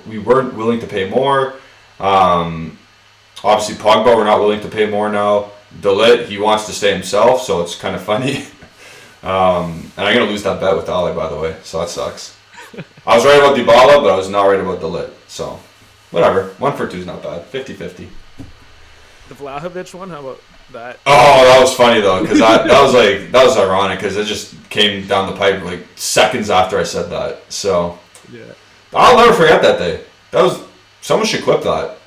we weren't willing to pay more. Obviously Pogba we're not willing to pay more now. Delit, he wants to stay himself, so it's kind of funny. And I'm going to lose that bet with Ali, by the way, so that sucks. I was right about Dybala, but I was not right about Delit, so whatever. 1 for 2 is not bad. 50-50. The Vlahovic one, how about that? Oh, that was funny though, because that was ironic because it just came down the pipe like seconds after I said that. So Yeah. I'll never forget that day. Someone should clip that.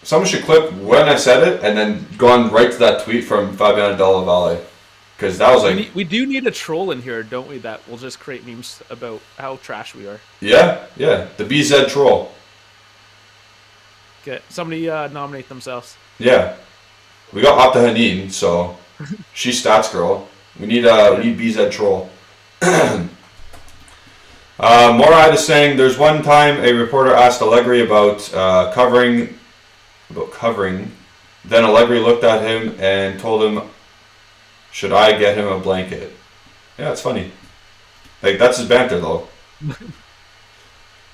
Someone should clip when I said it and then gone right to that tweet from Fabian Della Valle, because that was like we do need a troll in here, don't we? That will just create memes about how trash we are. yeah, the BZ troll. Okay, somebody nominate themselves. Yeah, we got Opta Hanin, so she's stats girl. We need BZ troll. Morad is saying there's one time a reporter asked Allegri about covering. Then Allegri looked at him and told him, "Should I get him a blanket?" Yeah, it's funny. Like that's his banter though.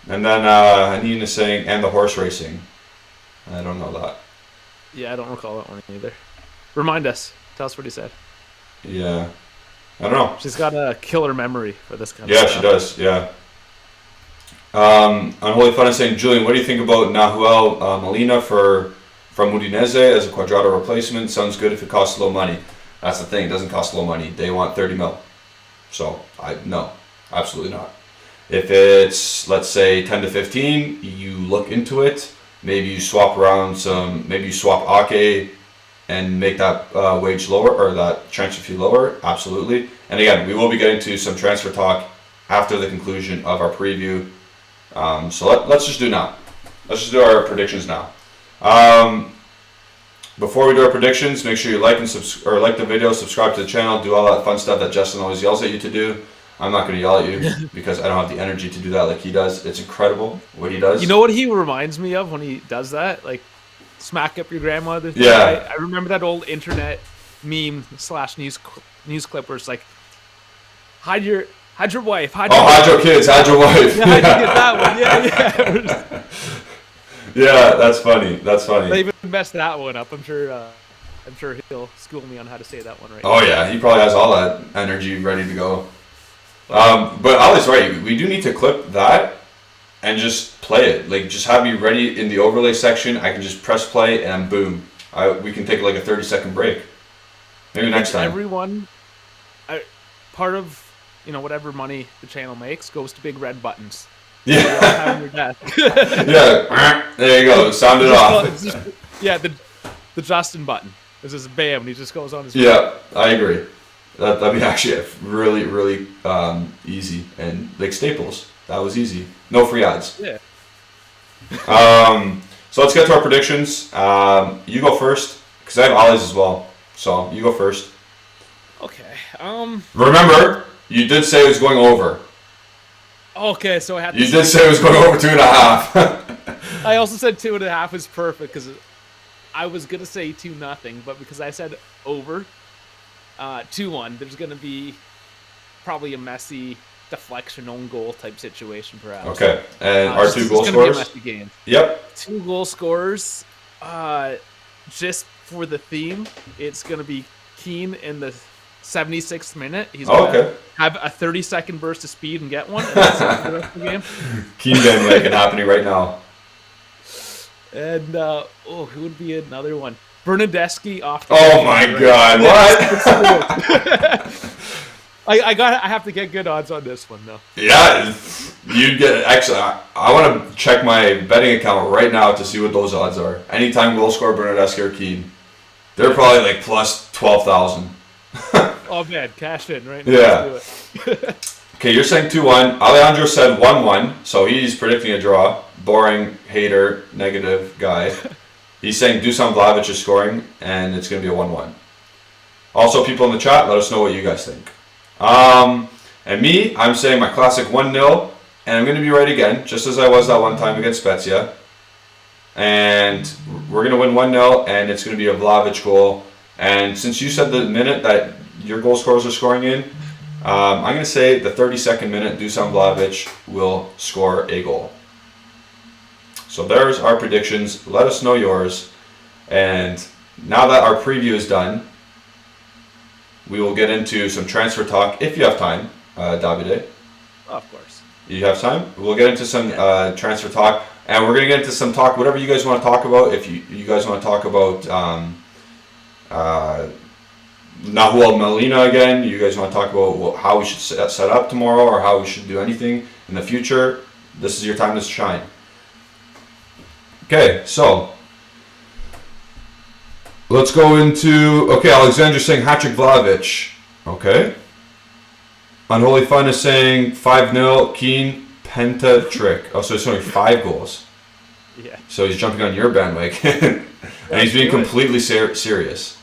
And then Hanin is saying, and the horse racing. I don't know that. Yeah, I don't recall that one either. Remind us. Tell us what he said. Yeah. I don't know. She's got a killer memory for this kind of Yeah, stuff. she does. Yeah. Unholy Fun is saying, Julian, what do you think about Nahuel Molina from Udinese as a Quadrado replacement? Sounds good if it costs low money. That's the thing. It doesn't cost low money. They want 30 mil. So, no. Absolutely not. If it's, let's say, 10 to 15, you look into it. Maybe you swap around maybe you swap Ake and make that wage lower, or that transfer fee lower. Absolutely. And again, we will be getting to some transfer talk after the conclusion of our preview. So let's just do now. Let's just do our predictions now. Before we do our predictions, make sure you like like the video, subscribe to the channel, do all that fun stuff that Justin always yells at you to do. I'm not going to yell at you because I don't have the energy to do that like he does. It's incredible what he does. You know what he reminds me of when he does that? Like, smack up your grandmother. Yeah. I remember that old internet meme / news clip where it's like, hide your wife. Hide your kids, hide your wife. Yeah, how'd you get that one? Yeah. Yeah, that's funny. That's funny. They even messed that one up. I'm sure he'll school me on how to say that one right. Oh yeah, he probably has all that energy ready to go. But Ali's right. We do need to clip that and just play it. Like, just have me ready in the overlay section. I can just press play and boom. We can take like a 30-second break. Maybe next time. Everyone, part of whatever money the channel makes goes to big red buttons. Yeah. Your desk. Yeah. There you go. Sound it off. The Justin button. This is bam, and he just goes on his. Yeah, I agree. That'd be actually really, really easy, and like Staples, that was easy. No free ads. Yeah. So let's get to our predictions. You go first, because I have Ollie's as well. So you go first. Okay. Remember, you did say it was going over. Okay, so I had. You did say it was going over 2.5. I also said 2.5 is perfect because I was gonna say 2-0, but because I said over. 2-1. There's going to be probably a messy deflection own goal type situation, perhaps. Okay, and our 2 goal it's scorers. Be a messy game. Yep. 2 goal scorers. Just for the theme, it's going to be Kean in the 76th minute. He's going to have a 30-second burst of speed and get one. And that's the rest of the game. Kean game like it happening right now. And who would be another one? Bernadeschi off. Oh my God! What? I have to get good odds on this one though. Yeah, you get actually. I want to check my betting account right now to see what those odds are. Anytime goal scorer Bernadeschi or Kean, they're probably like plus 12,000. Oh man, cash in right now. Yeah. Let's do it. Okay, you're saying 2-1. Alejandro said 1-1, so he's predicting a draw. Boring, hater, negative guy. He's saying Dusan Vlahovic is scoring, and it's going to be a 1-1. Also, people in the chat, let us know what you guys think. And me, I'm saying my classic 1-0, and I'm going to be right again, just as I was that one time against Spezia. And we're going to win 1-0, and it's going to be a Vlahovic goal. And since you said the minute that your goal scorers are scoring in, I'm going to say the 32nd minute, Dusan Vlahovic will score a goal. So there's our predictions. Let us know yours. And now that our preview is done, we will get into some transfer talk if you have time, Davide. Oh, of course. You have time? We'll get into some transfer talk, and we're going to get into some talk, whatever you guys want to talk about. If you guys want to talk about Nahuel Molina again, you guys want to talk about how we should set up tomorrow or how we should do anything in the future, this is your time to shine. Okay, so let's go into... Okay, Alexander's saying hat-trick Vlahovic. Okay. Unholy Fun is saying 5-0, Kean, Penta trick. Oh, so it's only 5 goals. Yeah. So he's jumping on your bandwagon. And he's being completely serious.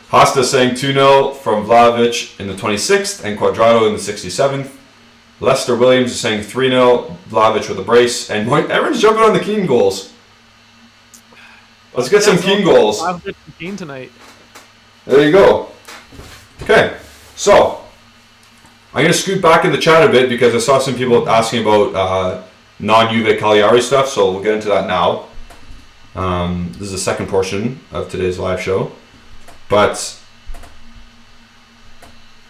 Hasta saying 2-0 from Vlahovic in the 26th and Quadrado in the 67th. Lester Williams is saying 3-0, Vlahovic with a brace. And everyone's jumping on the Kean goals. Let's get some Kean goals. Vlahovic and Kean tonight. There you go. Okay, so I'm going to scoot back in the chat a bit because I saw some people asking about non-Juve Cagliari stuff, so we'll get into that now. This is the second portion of today's live show. But,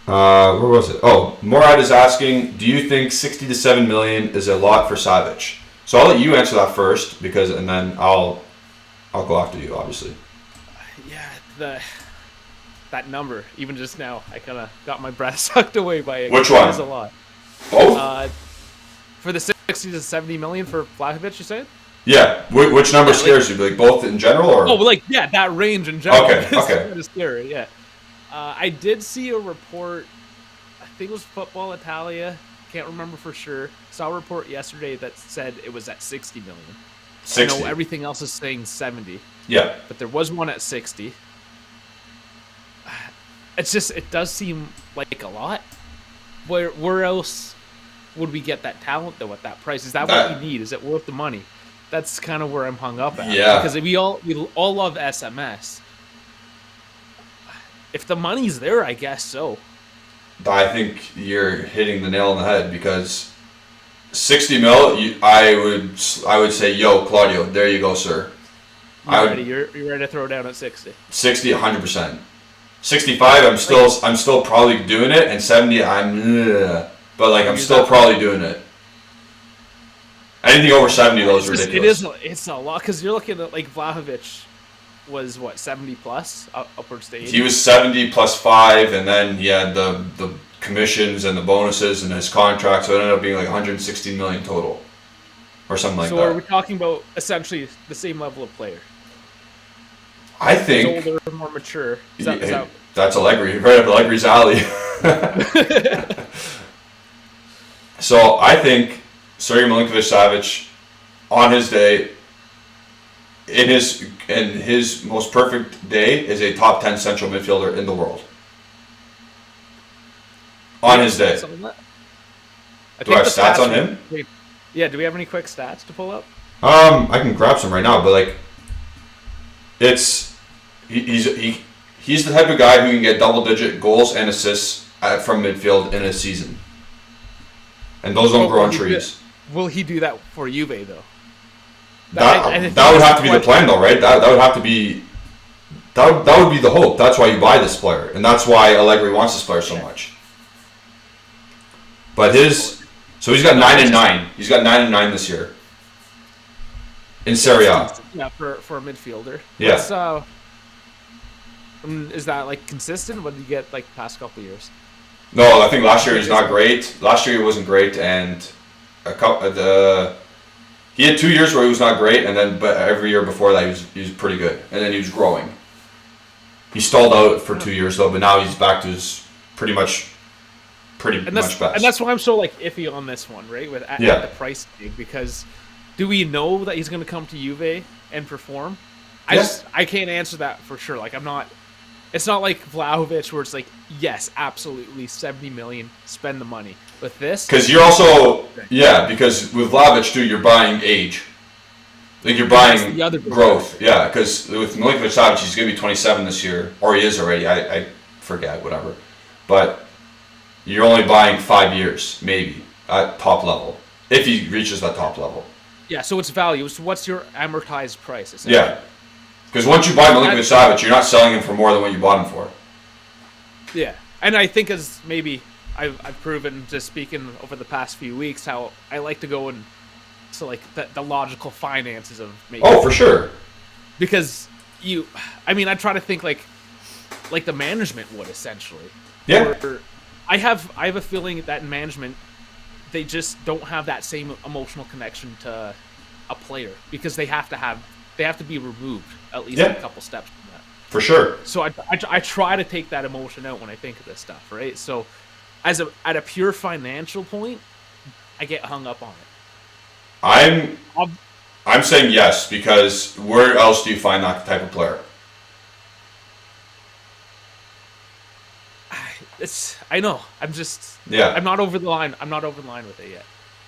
where was it? Oh, Morad is asking, do you think 60 to 7 million is a lot for Savic? So I'll let you answer that first, and then I'll go after you, obviously. Yeah, that number, even just now, I kind of got my breath sucked away by it. Which one? It is a lot. Both? For the 60 to 70 million for Vlahovic, you said? Yeah. Which number scares you? Like both in general, or? Oh, that range in general. Okay. That is scary. Yeah. I did see a report. I think it was Football Italia. Can't remember for sure. Saw a report yesterday that said it was at 60 million. 60. I know everything else is saying 70. Yeah. But there was one at 60. It does seem like a lot. Where else would we get that talent though at that price? Is that what we need? Is it worth the money? That's kind of where I'm hung up at. Yeah. Because we all love SMS. If the money's there, I guess so. I think you're hitting the nail on the head because 60 mil, I would say, yo, Claudio, there you go, sir. You're ready to throw down at 60. 60, 100%. 65, I'm still probably doing it, and 70, but I'm still probably doing it. Anything over 70 though is ridiculous. It's a lot because you're looking at Vlahovic was what 70 plus upwards to 80. He was 70 plus 5, and then he had the commissions and the bonuses and his contract, so it ended up being 116 million total, or something like that. So are we talking about essentially the same level of player? I think he's older, more mature. That's Allegri, right up Allegri's alley. So I think Sergei Milinkovic-Savic, on his day, in his most perfect day, is a top 10 central midfielder in the world. On his day. Do I have stats on him? Yeah, do we have any quick stats to pull up? I can grab some right now, but he's the type of guy who can get double-digit goals and assists from midfield in a season. And those don't grow on trees. Will he do that for Juve, though? That would have to be the plan, though, right? That would have to be... That would be the hope. That's why you buy this player. And that's why Allegri wants this player so much. But So he's got 9 and 9. He's got 9 and 9 this year. In Serie A. Yeah, for a midfielder. Yeah. Is that consistent? What did you get past couple of years? No, I think last year he's not great. Last year he wasn't great, and he had 2 years where he was not great, but every year before that he was pretty good, and then he was growing. He stalled out for 2 years though, but now he's back to his pretty much best. And that's why I'm so iffy on this one, right? At the price tag, because do we know that he's going to come to Juve and perform? I can't answer that for sure. I'm not. It's not like Vlahovic where it's yes, absolutely 70 million, spend the money. With this, because you're also because with Vlahovic too, you're buying age. You're buying growth. Yeah, because with Milinkovic-Savic, he's going to be 27 this year, or he is already. I forget, whatever. But you're only buying 5 years, maybe, at top level, if he reaches that top level. Yeah, so it's value. So what's your amortized price? Yeah. Because once you buy Milinkovic-Savic, you're not selling him for more than what you bought him for. Yeah, and I think as maybe I've proven, just speaking over the past few weeks, how I like to go into like the logical finances of making. Oh, for sure. Because I try to think like the management would essentially. Yeah. Or I have a feeling that in management, they just don't have that same emotional connection to a player because they have to be removed at least a couple steps from that. For sure. So I try to take that emotion out when I think of this stuff, right? So at a pure financial point, I get hung up on it. I'm saying yes, because where else do you find that type of player? I know. I'm just. Yeah. I'm not over the line. I'm not over the line with it yet.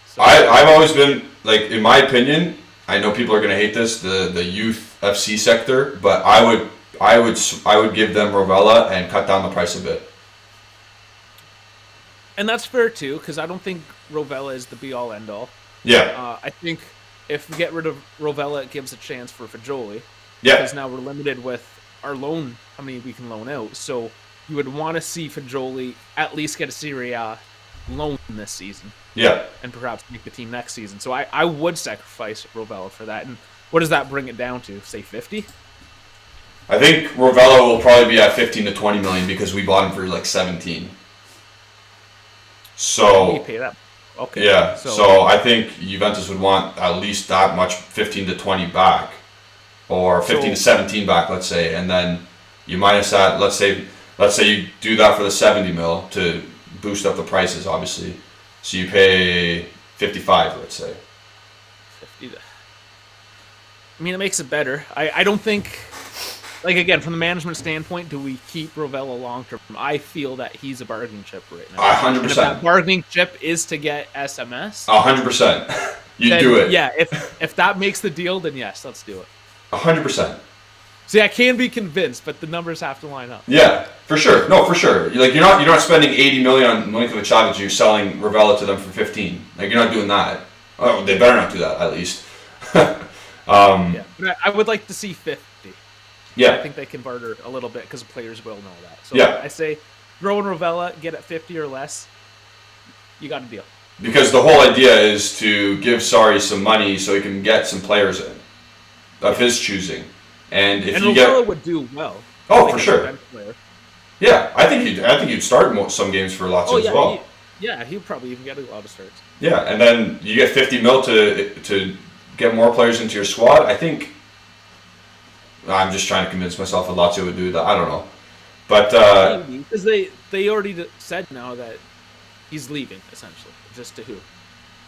So. I've always been like, in my opinion, I know people are going to hate this, the youth FC sector, but I would give them Rovella and cut down the price a bit. And that's fair too, because I don't think Rovella is the be all end all. Yeah. I think if we get rid of Rovella, it gives a chance for Fagioli. Yeah. Because now we're limited with our loan, how many we can loan out. So you would want to see Fagioli at least get a Serie A loan this season. Yeah. And perhaps make the team next season. So I would sacrifice Rovella for that. And what does that bring it down to? Say 50? I think Rovella will probably be at 15 to 20 million because we bought him for like 17. So you pay that. Okay. Yeah. So I think Juventus would want at least that much, 15 to 20 back, or 15 to 17 back, let's say, and then you minus that. Let's say you do that for the 70 mil to boost up the prices, obviously. So you pay 55, let's say. 50. It makes it better. I don't think, like, again, from the management standpoint, do we keep Rovella long term? I feel that he's a bargaining chip right now. 100%. And if that bargaining chip is to get SMS, 100%. You do it. Yeah, if that makes the deal, then yes, let's do it. 100%. See, I can be convinced, but the numbers have to line up. Yeah, for sure. No, for sure. Like, you're not spending 80 million on Milinkovic-Savic. You're selling Rovella to them for 15. Like, you're not doing that. Oh, they better not do that, at least. Yeah, but I would like to see 50. Yeah. I think they can barter a little bit because players will know that. So yeah. I say throw in Rovella, get at 50 or less. You got a deal. Because the whole idea is to give Sarri some money so he can get some players in of his choosing. And if you Rovella would do well. Oh, for sure. Yeah, I think you'd start some games for Lazio as well. He'd probably even get a lot of starts. Yeah, and then you get 50 mil to get more players into your squad. I think I'm just trying to convince myself that Lazio would do that. I don't know, but because they already said now that he's leaving essentially. Just to who?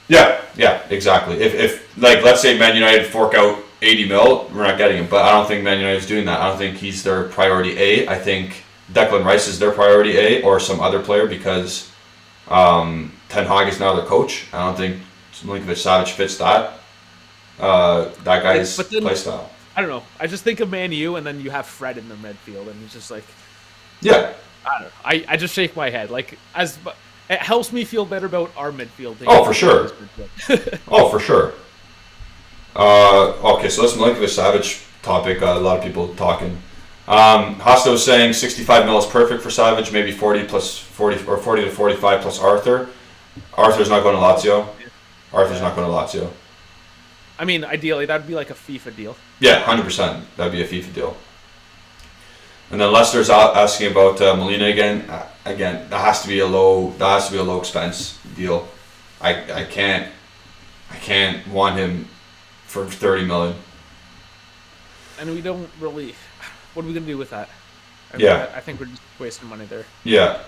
Yeah, exactly. If like, let's say Man United fork out 80 mil, we're not getting him. But I don't think Man United's doing that. I don't think he's their priority A. I think Declan Rice is their priority A, or some other player, because Ten Hag is now their coach. I don't think Milinkovic-Savic fits that guy's play style. I don't know. I just think of Man U, and then you have Fred in the midfield, and it's just like, yeah. I don't know. I just shake my head. Like, it helps me feel better about our midfield. Oh, for sure. Oh, for sure. Okay, so this Milinkovic-Savic topic, a lot of people talking. Hasto was saying 65 mil is perfect for Savic, maybe 40 or 40 to 45 plus Arthur. Arthur's not going to Lazio. Ideally, that'd be like a FIFA deal. Yeah, 100%. That'd be a FIFA deal. And then Lester's asking about Molina again. Again, that has to be a low expense deal. I can't want him for 30 million. And we don't really. What are we gonna do with that? I think we're just wasting money there. Yeah.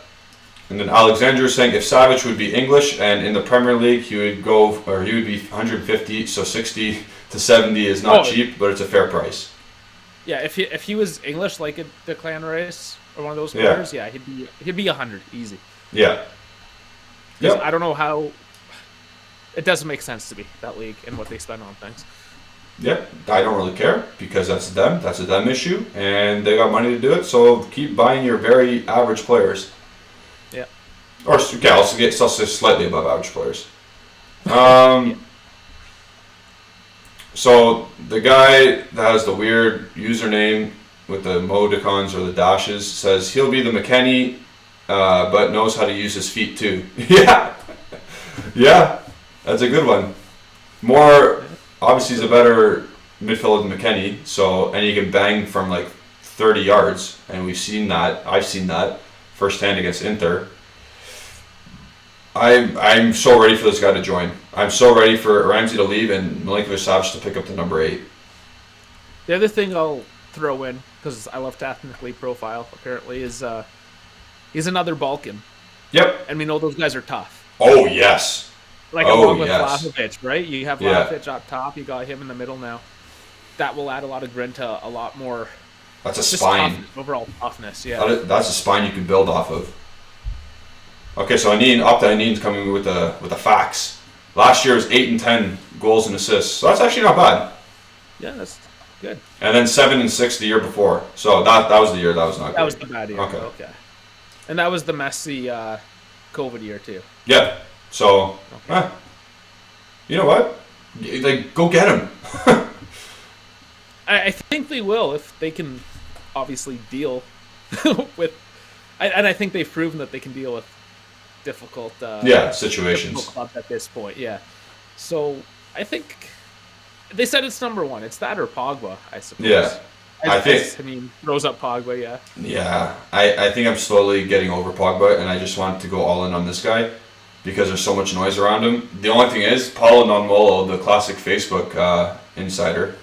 And then Alexander is saying if Savic would be English and in the Premier League, he would be 150. So 60 to 70 is not cheap, but it's a fair price. Yeah, if he was English, like a Declan Rice or one of those players, he'd be 100 easy. Yeah. Because I don't know how. It doesn't make sense to me, that league and what they spend on things. Yeah, I don't really care because that's them. That's a them issue, and they got money to do it. So keep buying your very average players. Yeah. Or also slightly above average players. So the guy that has the weird username with the emoticons or the dashes says he'll be the McKennie, but knows how to use his feet too. Yeah, yeah, that's a good one. More obviously, he's a better midfielder than McKennie. So and he can bang from like 30 yards, and we've seen that. I've seen that firsthand against Inter. I'm so ready for this guy to join. I'm so ready for Ramsey to leave and Milinkovic-Savic to pick up the number 8. The other thing I'll throw in, because I love to ethnically profile, apparently, is he's another Balkan. Yep. And we know those guys are tough. Oh, yes. Like along with Vlahovic, right? You have Vlahovic up top, you got him in the middle now. That will add a lot of grit to a lot more... That's a spine. Overall toughness, yeah. That's a spine you can build off of. Okay, so Aneen's coming with the facts. Last year was 8 and 10 goals and assists, so that's actually not bad. Yeah, that's good. And then 7 and 6 the year before, so that was the year that was not good. That was the bad year. Okay. And that was the messy COVID year too. Yeah. So, you know what? Like, go get him. I think they will if they can, obviously deal with, and I think they've proven that they can deal with difficult situations difficult clubs at this point. Yeah, so I think they said it's number 1. It's that or Pogba, I suppose. Yeah, I mean, throws up Pogba. Yeah. Yeah, I think I'm slowly getting over Pogba, and I just want to go all in on this guy because there's so much noise around him. The only thing is, Paulo Nonmolo, the classic Facebook insider,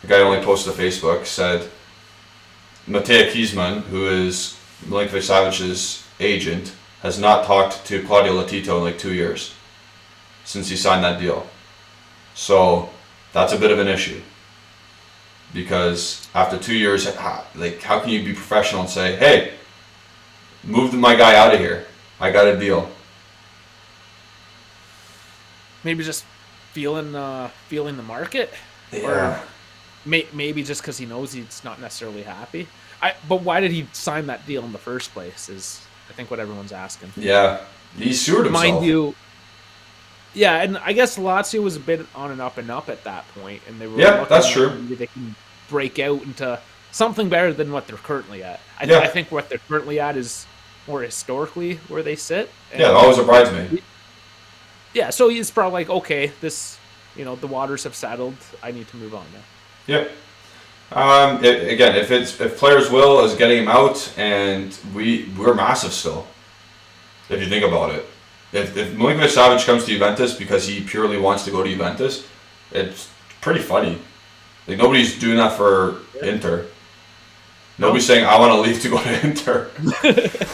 the guy who only posted to Facebook, said Matej Kiesman, who is Milinkovic-Savic's agent, has not talked to Claudio Latito in like 2 years since he signed that deal. So that's a bit of an issue because after 2 years, like how can you be professional and say, "Hey, move my guy out of here. I got a deal." Maybe just feeling the market, Yeah. or maybe just because he knows he's not necessarily happy. But why did he sign that deal in the first place? Is I think what everyone's asking. Yeah, he sewered himself. Mind you, yeah, and I guess Lazio was a bit on an up and up at that point, and they were that's true. Maybe they can break out into something better than what they're currently at. I think what they're currently at is more historically where they sit. And yeah, always a bridesmaid. Yeah, so he's probably like, okay, this, the waters have settled. I need to move on now. Yep. Again, if players' will is getting him out, and we're massive still. If you think about it, if Milinkovic-Savic comes to Juventus because he purely wants to go to Juventus, it's pretty funny. Like nobody's doing that for Inter. Nobody's saying I want to leave to go to Inter.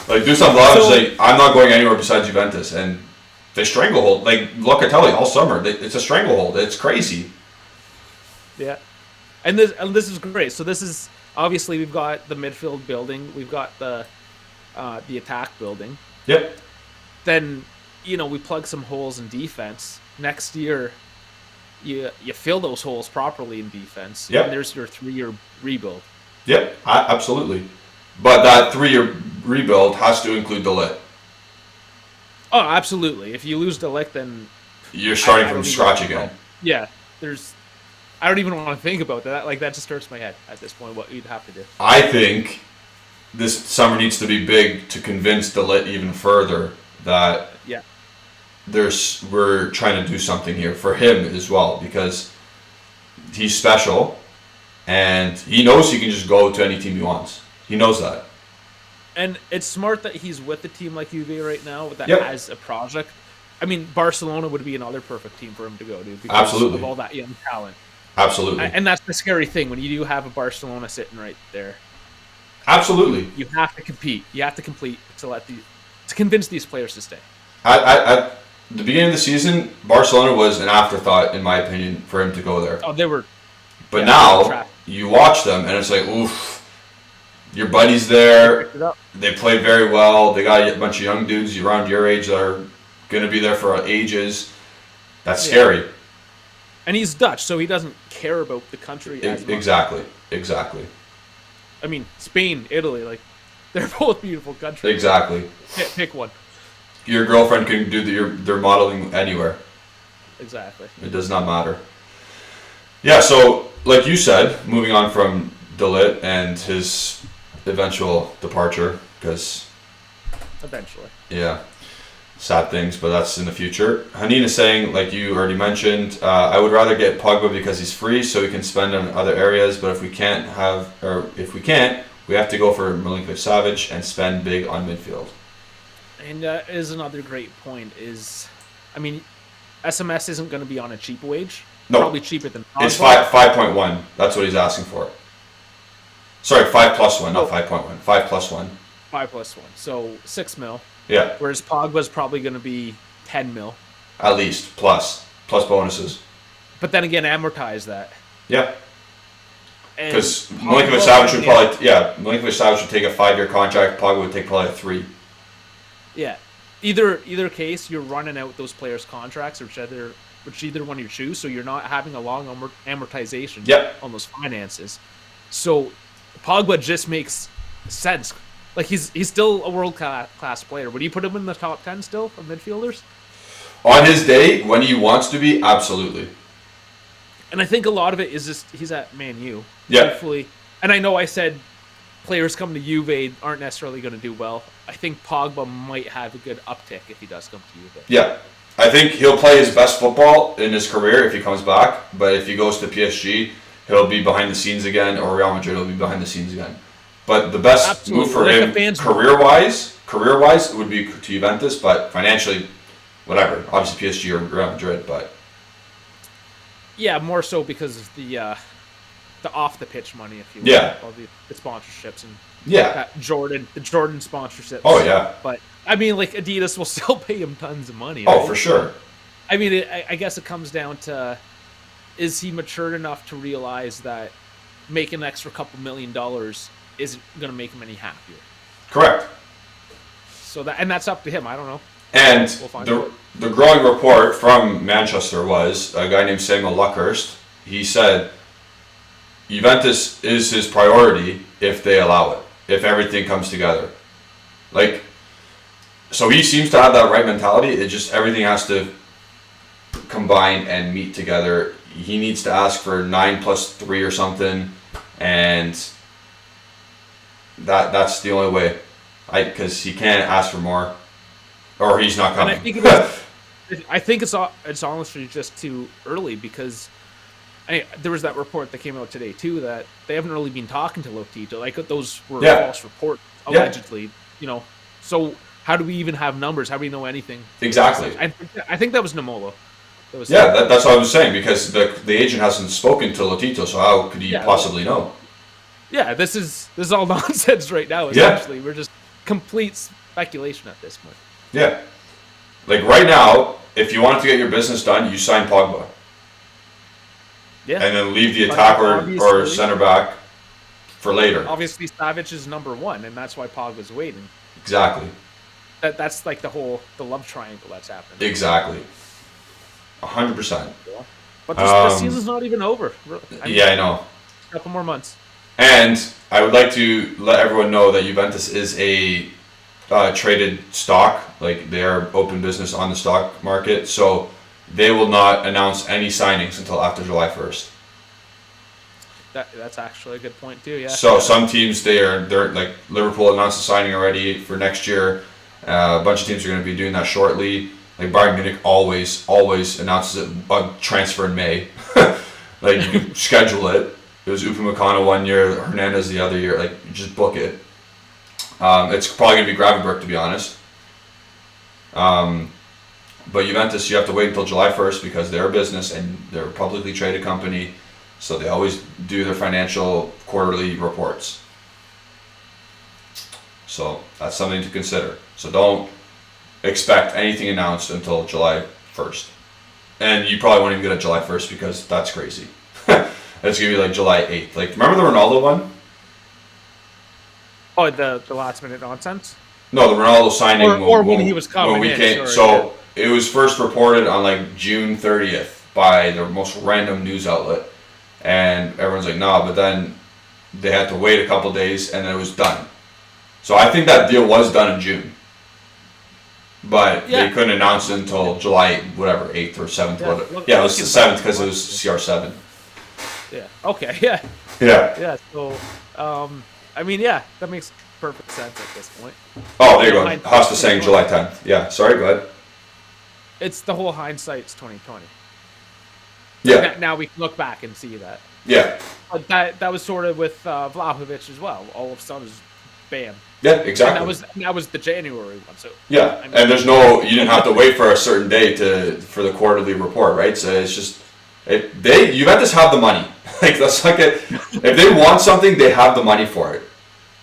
Like Dusan Vlahovic say I'm not going anywhere besides Juventus, and they stranglehold. Like Locatelli all summer. It's a stranglehold. It's crazy. Yeah. And this is great. So this is obviously we've got the midfield building, we've got the attack building. Yep. Then we plug some holes in defense. Next year, you fill those holes properly in defense. Yep. And there's your 3-year rebuild. Yep, absolutely. But that 3-year rebuild has to include De Ligt. Oh, absolutely. If you lose De Ligt, then you're starting from scratch again. Yeah, I don't even want to think about that. Like that just hurts my head at this point. What you'd have to do. I think this summer needs to be big to convince De Ligt even further that we're trying to do something here for him as well because he's special and he knows he can just go to any team he wants. He knows that. And it's smart that he's with a team like Juve right now that has a project. I mean, Barcelona would be another perfect team for him to go to because of all that young talent. Absolutely. And that's the scary thing when you do have a Barcelona sitting right there. Absolutely. You have to compete. You have to complete to convince these players to stay. At the beginning of the season, Barcelona was an afterthought, in my opinion, for him to go there. Oh, they were. But now you watch them, and it's like, oof, your buddies there. They play very well. They got a bunch of young dudes around your age that are going to be there for ages. That's scary. And he's Dutch, so he doesn't care about the country as much. Exactly. I mean, Spain, Italy, like, they're both beautiful countries. Exactly. Pick one. Your girlfriend can do their modeling anywhere. Exactly. It does not matter. Yeah, so like you said, moving on from DeLitt and his eventual departure, because Eventually. yeah, sad things, but that's in the future. Hanin is saying, like you already mentioned, I would rather get Pogba because he's free, so he can spend on other areas. But if we can't, we have to go for Milinkovic-Savic and spend big on midfield. And is another great point. SMS isn't going to be on a cheap wage. No, probably cheaper than Pogba. It's 5.1. That's what he's asking for. Sorry, 5+1, not 5.1. 5+1. 5+1. So 6 mil. Yeah. Whereas Pogba's probably going to be 10 mil. At least, plus bonuses. But then again, amortize that. Yeah. Because Milinkovic-Savic would probably, Milinkovic-Savic would take a 5-year contract. Pogba would take probably a 3. Yeah. Either case, you're running out those players' contracts, whichever one you choose, so you're not having a long amortization on those finances. So Pogba just makes sense. Like he's still a world class player. Would you put him in the top 10 still of midfielders? On his day, when he wants to be, absolutely. And I think a lot of it is just he's at Man U. Yeah. Hopefully. And I know I said players coming to Juve aren't necessarily going to do well. I think Pogba might have a good uptick if he does come to Juve. Yeah. I think he'll play his best football in his career if he comes back. But if he goes to PSG, he'll be behind the scenes again, or Real Madrid will be behind the scenes again. But the best move for him, career-wise, would be to Juventus. But financially, whatever. Obviously PSG or Real Madrid, but... Yeah, more so because of the off the pitch money, if you will. Yeah. All the sponsorships and the Jordan sponsorships. Oh yeah. But I mean, like Adidas will still pay him tons of money. Oh, right? for sure. I mean, I guess it comes down to, is he matured enough to realize that making an extra couple $1 million isn't going to make him any happier? Correct. So that's up to him. I don't know. And the growing report from Manchester was a guy named Samuel Luckhurst. He said Juventus is his priority if they allow it, if everything comes together. Like, so he seems to have that right mentality. It just everything has to combine and meet together. He needs to ask for 9+3 or something, and that's the only way. Because he can't ask for more. Or he's not coming. And I think it's honestly just too early because there was that report that came out today too that they haven't really been talking to Lotito. Like those were false reports allegedly. You know, so how do we even have numbers? How do we know anything? Exactly. I think that was Namolo. That's what I was saying because the agent hasn't spoken to Lotito, so how could he possibly know? Yeah, this is all nonsense right now. Essentially, we're just complete speculation at this point. Yeah. Like right now, if you wanted to get your business done, you sign Pogba. Yeah. And then leave the attacker or center back for later. Obviously, Savic is number 1, and that's why Pogba's waiting. Exactly. That's like the love triangle that's happening. Exactly. 100%. But the season's not even over. I know. A couple more months. And I would like to let everyone know that Juventus is a traded stock. Like they are open business on the stock market, so they will not announce any signings until after July 1st. That's actually a good point too. Yeah. So some teams they're like Liverpool announced a signing already for next year. A bunch of teams are going to be doing that shortly. Like Bayern Munich always announces a transfer in May. Like you can schedule it. It was Upamecano 1 year, Hernandez the other year. Like you just book it. It's probably going to be Gravenberch, to be honest. But Juventus, you have to wait until July 1st because they're a business and they're a publicly traded company, so they always do their financial quarterly reports. So that's something to consider. So don't expect anything announced until July 1st. And you probably won't even get it July 1st because that's crazy. It's going to be like July 8th. Like, remember the Ronaldo one? Oh, the last minute nonsense? No, the Ronaldo signing. Or when he was coming in. It was first reported on like June 30th by the most random news outlet. And everyone's like, nah, but then they had to wait a couple days and then it was done. So I think that deal was done in June. But they couldn't announce it until July, 8th or 7th. It was the 7th because it was CR7. Yeah. Okay. Yeah. Yeah. Yeah. So, I mean, yeah, that makes perfect sense at this point. Oh, there you go. Hosta saying July 10th. Yeah. Sorry, go ahead. It's the whole hindsight's 2020. Yeah. Now we can look back and see that. Yeah. But that was sort of with Vlahovic as well. All of a sudden, bam. Yeah, exactly. And that was the January one. So yeah, I mean, and you didn't have to wait for a certain day for the quarterly report, right? So it's just Juventus have the money. Like that's like it. If they want something, they have the money for it.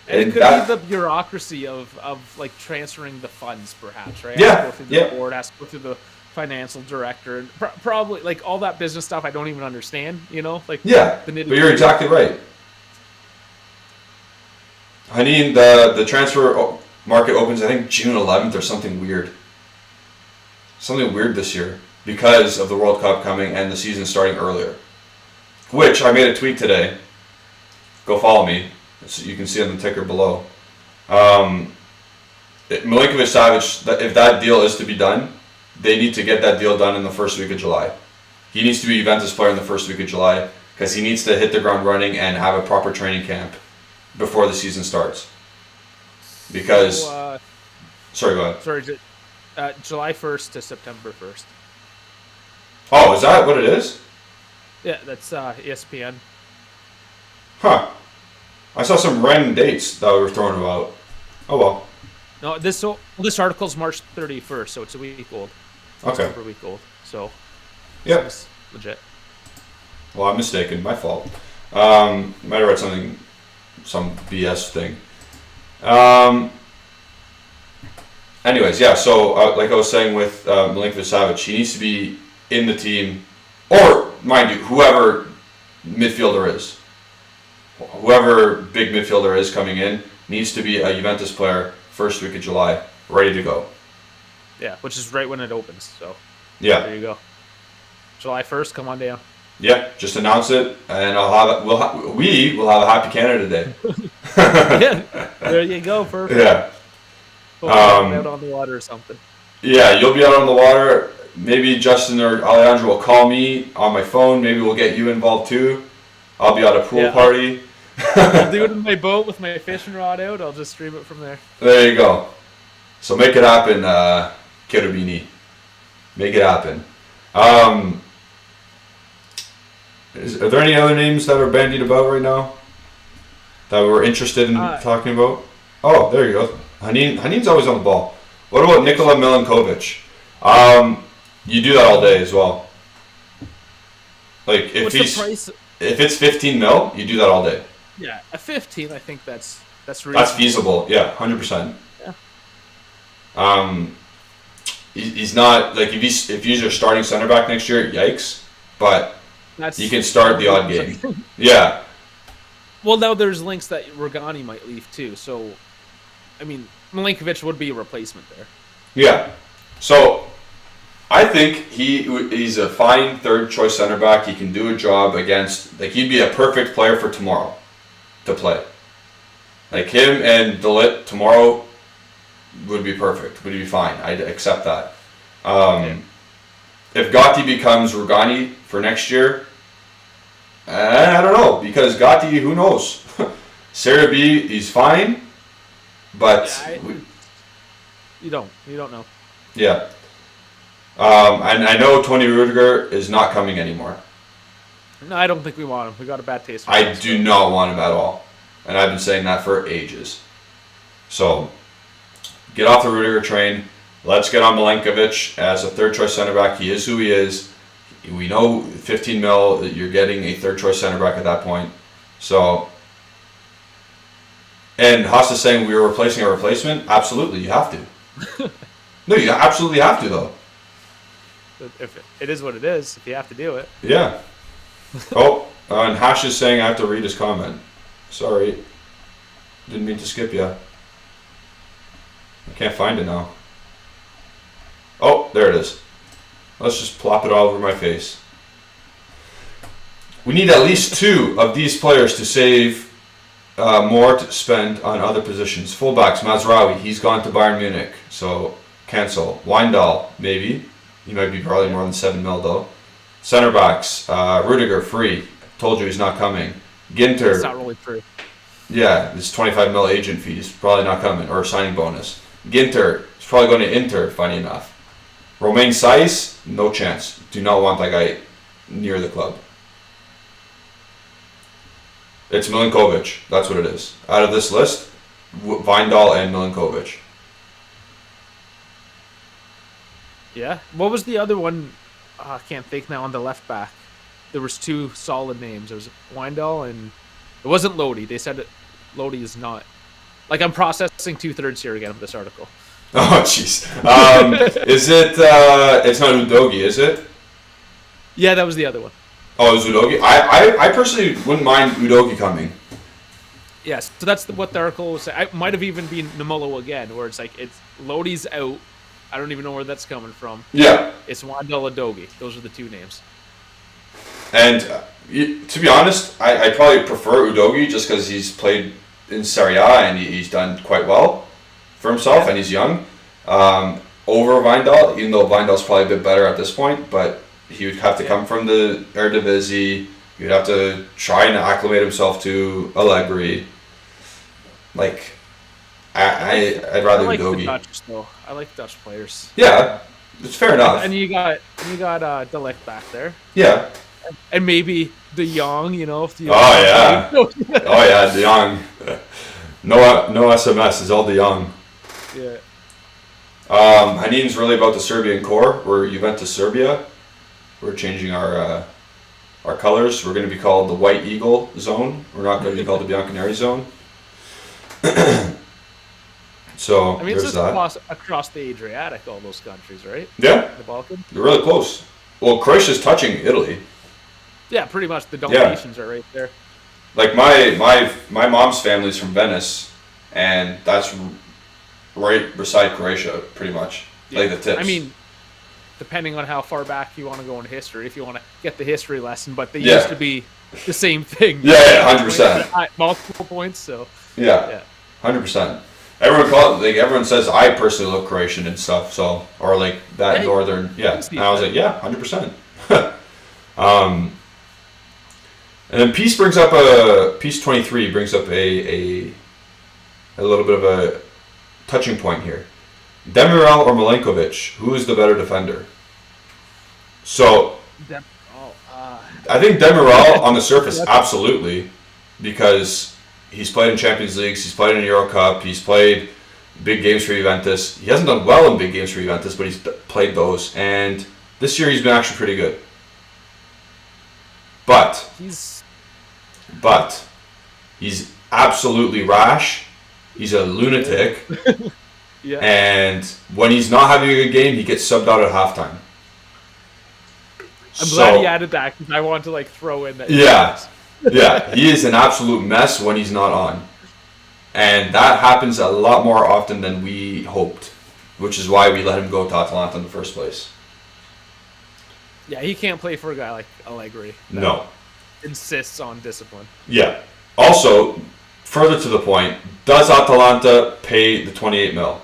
And it could be the bureaucracy of like transferring the funds, perhaps, right? Yeah. Go through the board, has to go through the financial director, and probably like all that business stuff. I don't even understand. Like but you're exactly right. I mean, the transfer market opens, I think, June 11th or something weird. Something weird this year because of the World Cup coming and the season starting earlier. Which I made a tweet today. Go follow me. So you can see on the ticker below. Milinkovic-Savic, if that deal is to be done, they need to get that deal done in the first week of July. He needs to be a Juventus player in the first week of July because he needs to hit the ground running and have a proper training camp before the season starts. Because... sorry, go ahead. Sorry, July 1st to September 1st. Oh, is that what it is? Yeah, that's ESPN. Huh. I saw some random dates that were thrown about. Oh, well. No, this article's March 31st, so it's a week old. Okay. It's a week old, so... Yep. It's legit. Well, I'm mistaken. My fault. Might have read something... some BS thing. Anyways, yeah, so like I was saying with Milinkovic-Savic, he needs to be in the team, or mind you, whoever midfielder is, whoever big midfielder is coming in, needs to be a Juventus player first week of July, ready to go. Yeah, which is right when it opens, so yeah, there you go. July 1st, come on down. Yeah, just announce it, and we will have a Happy Canada Day. Yeah, there you go, perfect. Yeah. Out on the water or something. Yeah, you'll be out on the water. Maybe Justin or Alejandro will call me on my phone. Maybe we'll get you involved too. I'll be at a pool party. I'll do it in my boat with my fishing rod out. I'll just stream it from there. There you go. So make it happen, Cherubini. Make it happen. Are there any other names that are bandied about right now that we're interested in talking about? Oh, there you go. Hanin's always on the ball. What about Nikola Milinkovic? You do that all day as well. Like if it's 15 mil, you do that all day. Yeah, at 15, I think that's reasonable. That's feasible. Yeah, 100%. Yeah. He's not like if he's your starting center back next year, yikes. But he can start the odd game. Yeah. Well, now there's links that Rogani might leave too. So, I mean, Milinkovic would be a replacement there. Yeah. So, I think he's a fine third choice center back. He can do a job against, like, he'd be a perfect player for tomorrow to play. Like him and Delit tomorrow would be perfect. Would be fine. I'd accept that. If Gatti becomes Rogani for next year, I don't know, because Gatti, who knows? Serie B, he's fine, but you don't know. Yeah. And I know Tony Rudiger is not coming anymore. No, I don't think we want him. We got a bad taste. I do not want him at all, and I've been saying that for ages. So, get off the Rudiger train. Let's get on Milinkovic as a third choice center back. He is who he is. We know 15 mil, you're getting a third choice center back at that point. So, and Haas is saying we were replacing a replacement. Absolutely, you have to. No, you absolutely have to though. If it is what it is, if you have to do it. Yeah. Oh, and Hash is saying I have to read his comment. Sorry. Didn't mean to skip you. I can't find it now. Oh, there it is. Let's just plop it all over my face. We need at least 2 of these players to save more to spend on other positions. Fullbacks, Mazraoui, he's gone to Bayern Munich, so cancel. Wijndal, maybe. He might be probably more than 7 mil though. Center backs, Rudiger, free. told you he's not coming. It's Ginter, not really true. yeah, this 25 mil agent fee is probably not coming, or signing bonus. Ginter is probably going to Inter, funny enough. Romain Saiz, no chance. Do not want that guy near the club. It's Milinkovic. That's what it is. Out of this list, Wijndal and Milinkovic. Yeah. What was the other one? I can't think now. On the left back, there was two solid names. There was Wijndal and it wasn't Lodi. They said Lodi is not. Like, I'm processing 2/3 here again of this article. Oh, jeez. Is it? It's not Udogi, is it? Yeah, that was the other one. Oh, it's Udogi. I personally wouldn't mind Udogi coming. Yes, so that's what the article was saying. It might have even been Namolo again, where it's like it's Lodi's out. I don't even know where that's coming from. Yeah. It's Wijndal and Udogi. Those are the two names. And to be honest, I probably prefer Udogi just because he's played in Serie A and he's done quite well for himself, and he's young. Over Wijndal, even though Wijndal's probably a bit better at this point, but he would have to come from the Eredivisie. You'd have to try and acclimate himself to Allegri. Like, I'd rather I like Udogi. the Dutch, though. I like Dutch players. Yeah, it's fair enough. And you got De Ligt back there. Yeah. And maybe De Jong, you know. If the Oh yeah. Oh yeah, De Jong. No SMS. It's all De Jong. Yeah. Hanin's really about the Serbian core. We're Juventus Serbia. We're changing our colors. We're going to be called the White Eagle Zone. We're not going to be called the Bianconeri Zone. So I mean, it's there's just that. across the Adriatic, all those countries, right? Yeah, The Balkans. they're really close. Well, Croatia's touching Italy. Yeah, pretty much. The Dalmatians are right there. Like my mom's family's from Venice, and that's right beside Croatia, pretty much. Yeah. Like the tips. I mean, depending on how far back you want to go in history, if you want to get the history lesson, but they used to be the same thing. Yeah, 100%. Multiple points, so. Yeah, 100%. Everyone says I personally look Croatian and stuff, so or like that northern, And I was like, 100%. And then Peace 23 brings up a little bit of a touching point here. Demiral or Milinkovic, who is the better defender? So I think Demiral on the surface, absolutely, because he's played in Champions Leagues, he's played in Euro Cup, he's played big games for Juventus. He hasn't done well in big games for Juventus, but he's played those. And this year he's been actually pretty good. But he's absolutely rash. He's a lunatic. Yeah. And when he's not having a good game, he gets subbed out at halftime. I'm glad he added that because I want to throw in that. Yeah. Yeah, he is an absolute mess when he's not on. And that happens a lot more often than we hoped, which is why we let him go to Atalanta in the first place. Yeah, he can't play for a guy like Allegri. No. Insists on discipline. Yeah. Also, further to the point, does Atalanta pay the 28 mil?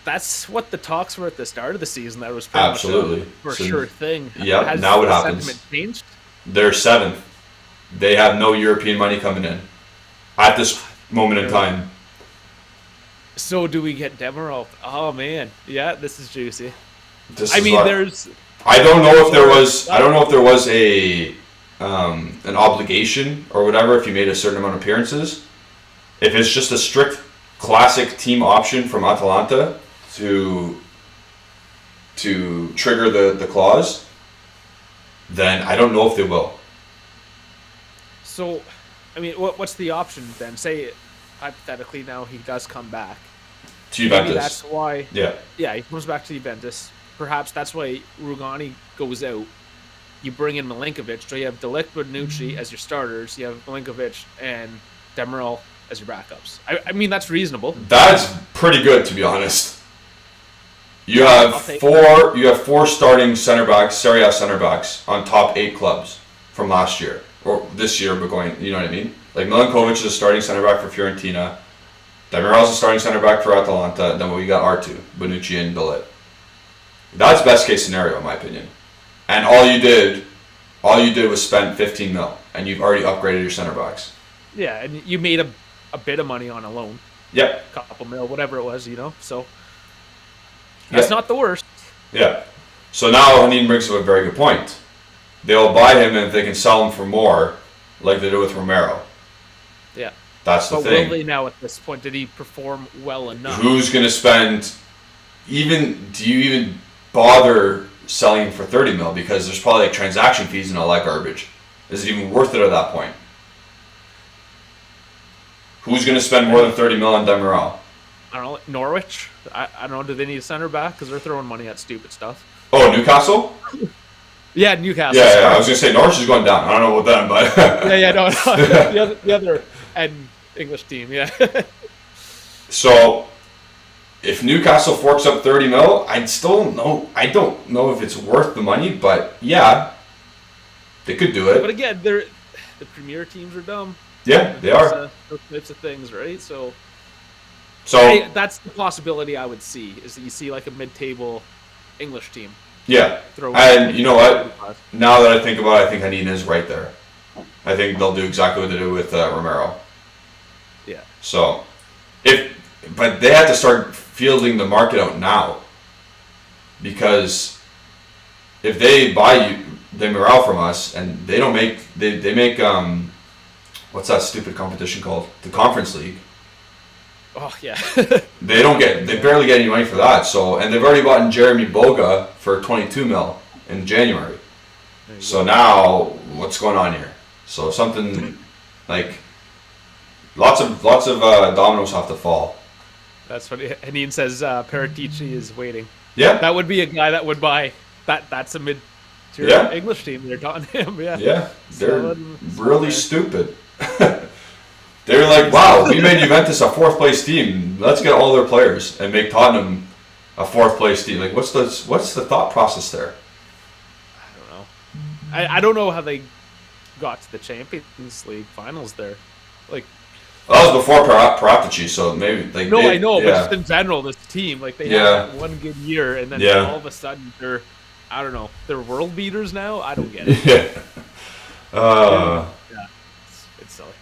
That's what the talks were at the start of the season. That was pretty absolutely much a sure thing. Yeah, Has now it the happens. Sentiment changed? They're 7th. They have no European money coming in at this moment in time. So do we get Demiral? Oh man, yeah, this is juicy. I don't know if there was a an obligation or whatever if you made a certain amount of appearances. If it's just a strict classic team option from Atalanta to trigger the clause, then I don't know if they will. So, I mean, what's the option then? Say, hypothetically, now he does come back. To Juventus. Maybe that's why. Yeah, he comes back to Juventus. Perhaps that's why Rugani goes out. You bring in Milinkovic, so you have De Ligt, Bonucci as your starters. You have Milinkovic and Demiral as your backups. I mean, that's reasonable. That's pretty good, to be honest. You have four starting center backs, Serie A center backs on top 8 clubs from last year or this year, but going, you know what I mean? Like Milinkovic is a starting center back for Fiorentina. Demiral is a starting center back for Atalanta. Then we got R2, Bonucci and De Ligt. That's best case scenario, in my opinion. and all you did was spend 15 mil, and you've already upgraded your center backs. Yeah, and you made a bit of money on a loan. Yep. A couple mil, whatever it was, so that's not the worst. Yeah. So now Haneen brings up a very good point. They'll buy him if they can sell him for more, like they did with Romero. Yeah. That's the thing. But will they now at this point? Did he perform well enough? Who's going to spend... do you even bother selling him for 30 mil? Because there's probably like transaction fees and all that garbage. Is it even worth it at that point? Who's going to spend more than 30 mil on Demiral? I don't know. Norwich? I don't know. Do they need a center back? Because they're throwing money at stupid stuff. Oh, Newcastle? Yeah, Newcastle. Yeah, I was going to say Norwich is going down. I don't know about them, but... no. the other and English team, yeah. So, if Newcastle forks up 30 mil, I don't know if it's worth the money, but yeah, they could do it. But again, the premier teams are dumb. Yeah, they are. Those types of things, right? So that's the possibility I would see, is that you see like a mid-table English team. Yeah, and you know what? Now that I think about it, I think Haneen is right there. I think they'll do exactly what they did with Romero. Yeah. So, but they have to start fielding the market out now, because if they buy Demiral from us and they don't make they make what's that stupid competition called? The Conference League. Oh yeah. They barely get any money for that. So, and they've already bought Jeremy Boga for 22 mil in January. So now, what's going on here? So something like lots of dominoes have to fall. That's funny. Haneen says Paratici is waiting. Yeah, that would be a guy that would buy that. That's a mid-tier English team. They're talking him. Yeah. Yeah, they're really stupid. They were like, wow, we made Juventus a fourth place team. Let's get all their players and make Tottenham a fourth place team. Like, what's the thought process there? I don't know. I don't know how they got to the Champions League finals there. Like, well, that was before Paratici, so maybe like. No, I know, but just in general, this team, like they had one good year, and then all of a sudden they're, I don't know, they're world beaters now. I don't get it. Yeah. It's silly.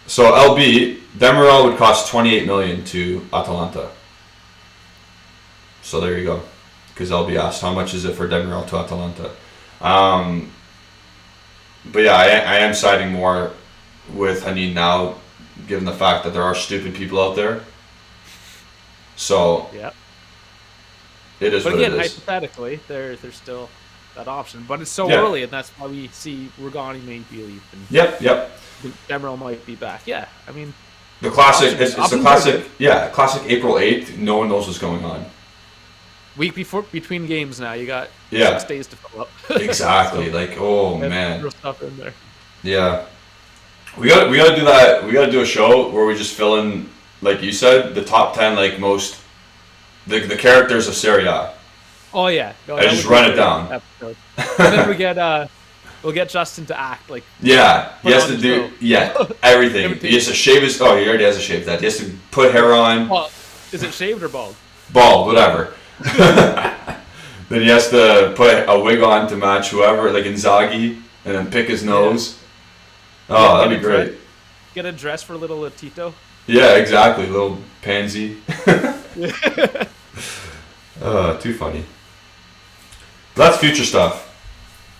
So LB Demiral would cost 28 million to Atalanta. So there you go, because LB asked how much is it for Demiral to Atalanta. But yeah, I am siding more with Haneen now, given the fact that there are stupid people out there. So it is. But again, what it is. Hypothetically, there's still that option, but it's so early, and that's why we see Regani maybe leave. Yep. Demiral might be back. Yeah, I mean, the classic. It's the classic. Yeah, classic. April 8th. No one knows what's going on. Week between games now, you got 6 days to fill up. Exactly. Like, oh man. Real stuff in there. Yeah. We got to do that. We got to do a show where we just fill in, like you said, the top 10 like most the characters of Serie A. Oh yeah. No, I just run it down. And then we'll get Justin to act like. Yeah, he has to do everything. He has to shave his. Oh, he already has a shave that. He has to put hair on. Well, is it shaved or bald? Bald, whatever. Then he has to put a wig on to match whoever, like Inzaghi, and then pick his nose. Oh, that'd be great. Get a dress for little Tito. Yeah, exactly, little pansy. Too funny. That's future stuff.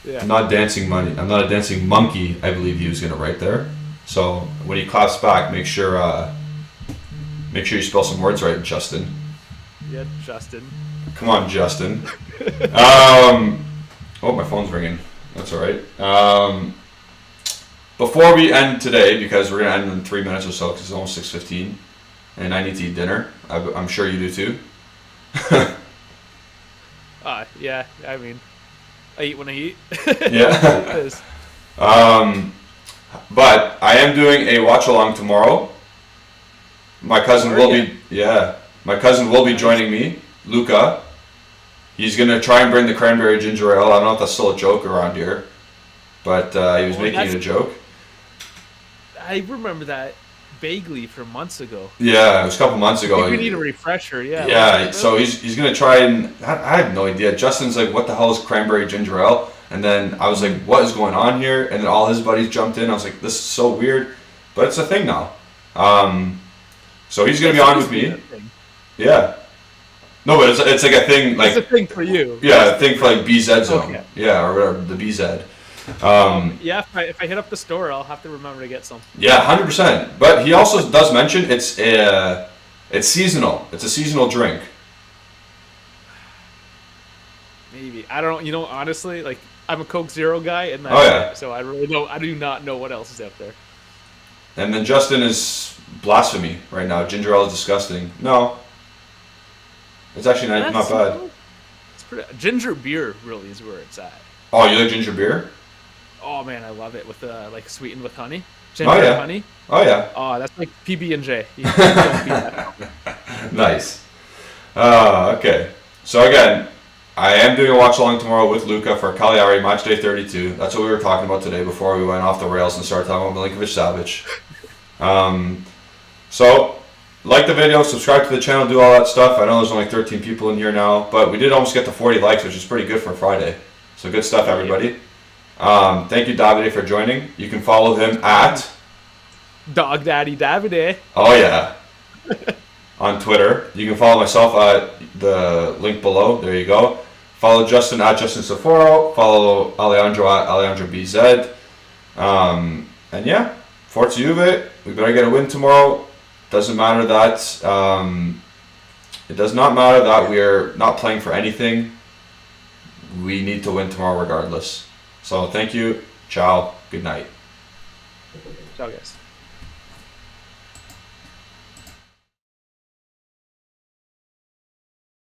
Yeah. I'm not dancing money. I'm not a dancing monkey. I believe he was gonna write there. So when he claps back, make sure you spell some words right, Justin. Yeah, Justin. Come on, Justin. Oh, my phone's ringing. That's all right. Before we end today, because we're gonna end in 3 minutes or so, because it's almost 6:15, and I need to eat dinner. I'm sure you do too. Yeah. I mean, I eat when I eat. Yeah. But I am doing a watch along tomorrow. My cousin will be. Yeah. My cousin will be joining me, Luca. He's going to try and bring the cranberry ginger ale. I don't know if that's still a joke around here, but he was making it a joke. I remember that vaguely from months ago. Yeah, it was a couple months ago. I think we need a refresher, yeah. Yeah, so he's going to try and... I have no idea. Justin's like, what the hell is cranberry ginger ale? And then I was like, what is going on here? And then all his buddies jumped in. I was like, this is so weird. But it's a thing now. So he's going to be on with me. Yeah. No, but it's like a thing. Like, it's a thing for you. Yeah, a thing for like BZ Zone. Okay. Yeah, or whatever, the BZ. Yeah, if I hit up the store, I'll have to remember to get some. Yeah, 100%. But he also does mention it's seasonal. It's a seasonal drink. Maybe. I don't. You know, honestly, like I'm a Coke Zero guy, and so I really don't. I do not know what else is out there. And then Justin is blasphemy right now. Ginger ale is disgusting. No, it's actually not bad. It's pretty. Ginger beer really is where it's at. Oh, you like ginger beer? Oh man, I love it with like sweetened with honey. Ginger and honey. Oh yeah. Oh, that's like PB&J. Nice. Okay. So again, I am doing a watch along tomorrow with Luca for Cagliari match day 32. That's what we were talking about today before we went off the rails and started talking about Milinkovic-Savic. So like the video, subscribe to the channel, do all that stuff. I know there's only 13 people in here now, but we did almost get to 40 likes, which is pretty good for Friday. So good stuff, everybody. Thank you, Davide, for joining. You can follow him at Dog Daddy Davide. Oh yeah. On Twitter. You can follow myself at the link below. There you go. Follow Justin at Justin Saforo. Follow Alejandro at AlejandroBZ. And yeah, Forza Juve. We better get a win tomorrow. Doesn't matter that it does not matter that we're not playing for anything. We need to win tomorrow regardless. So thank you. Ciao. Good night. Ciao, guys.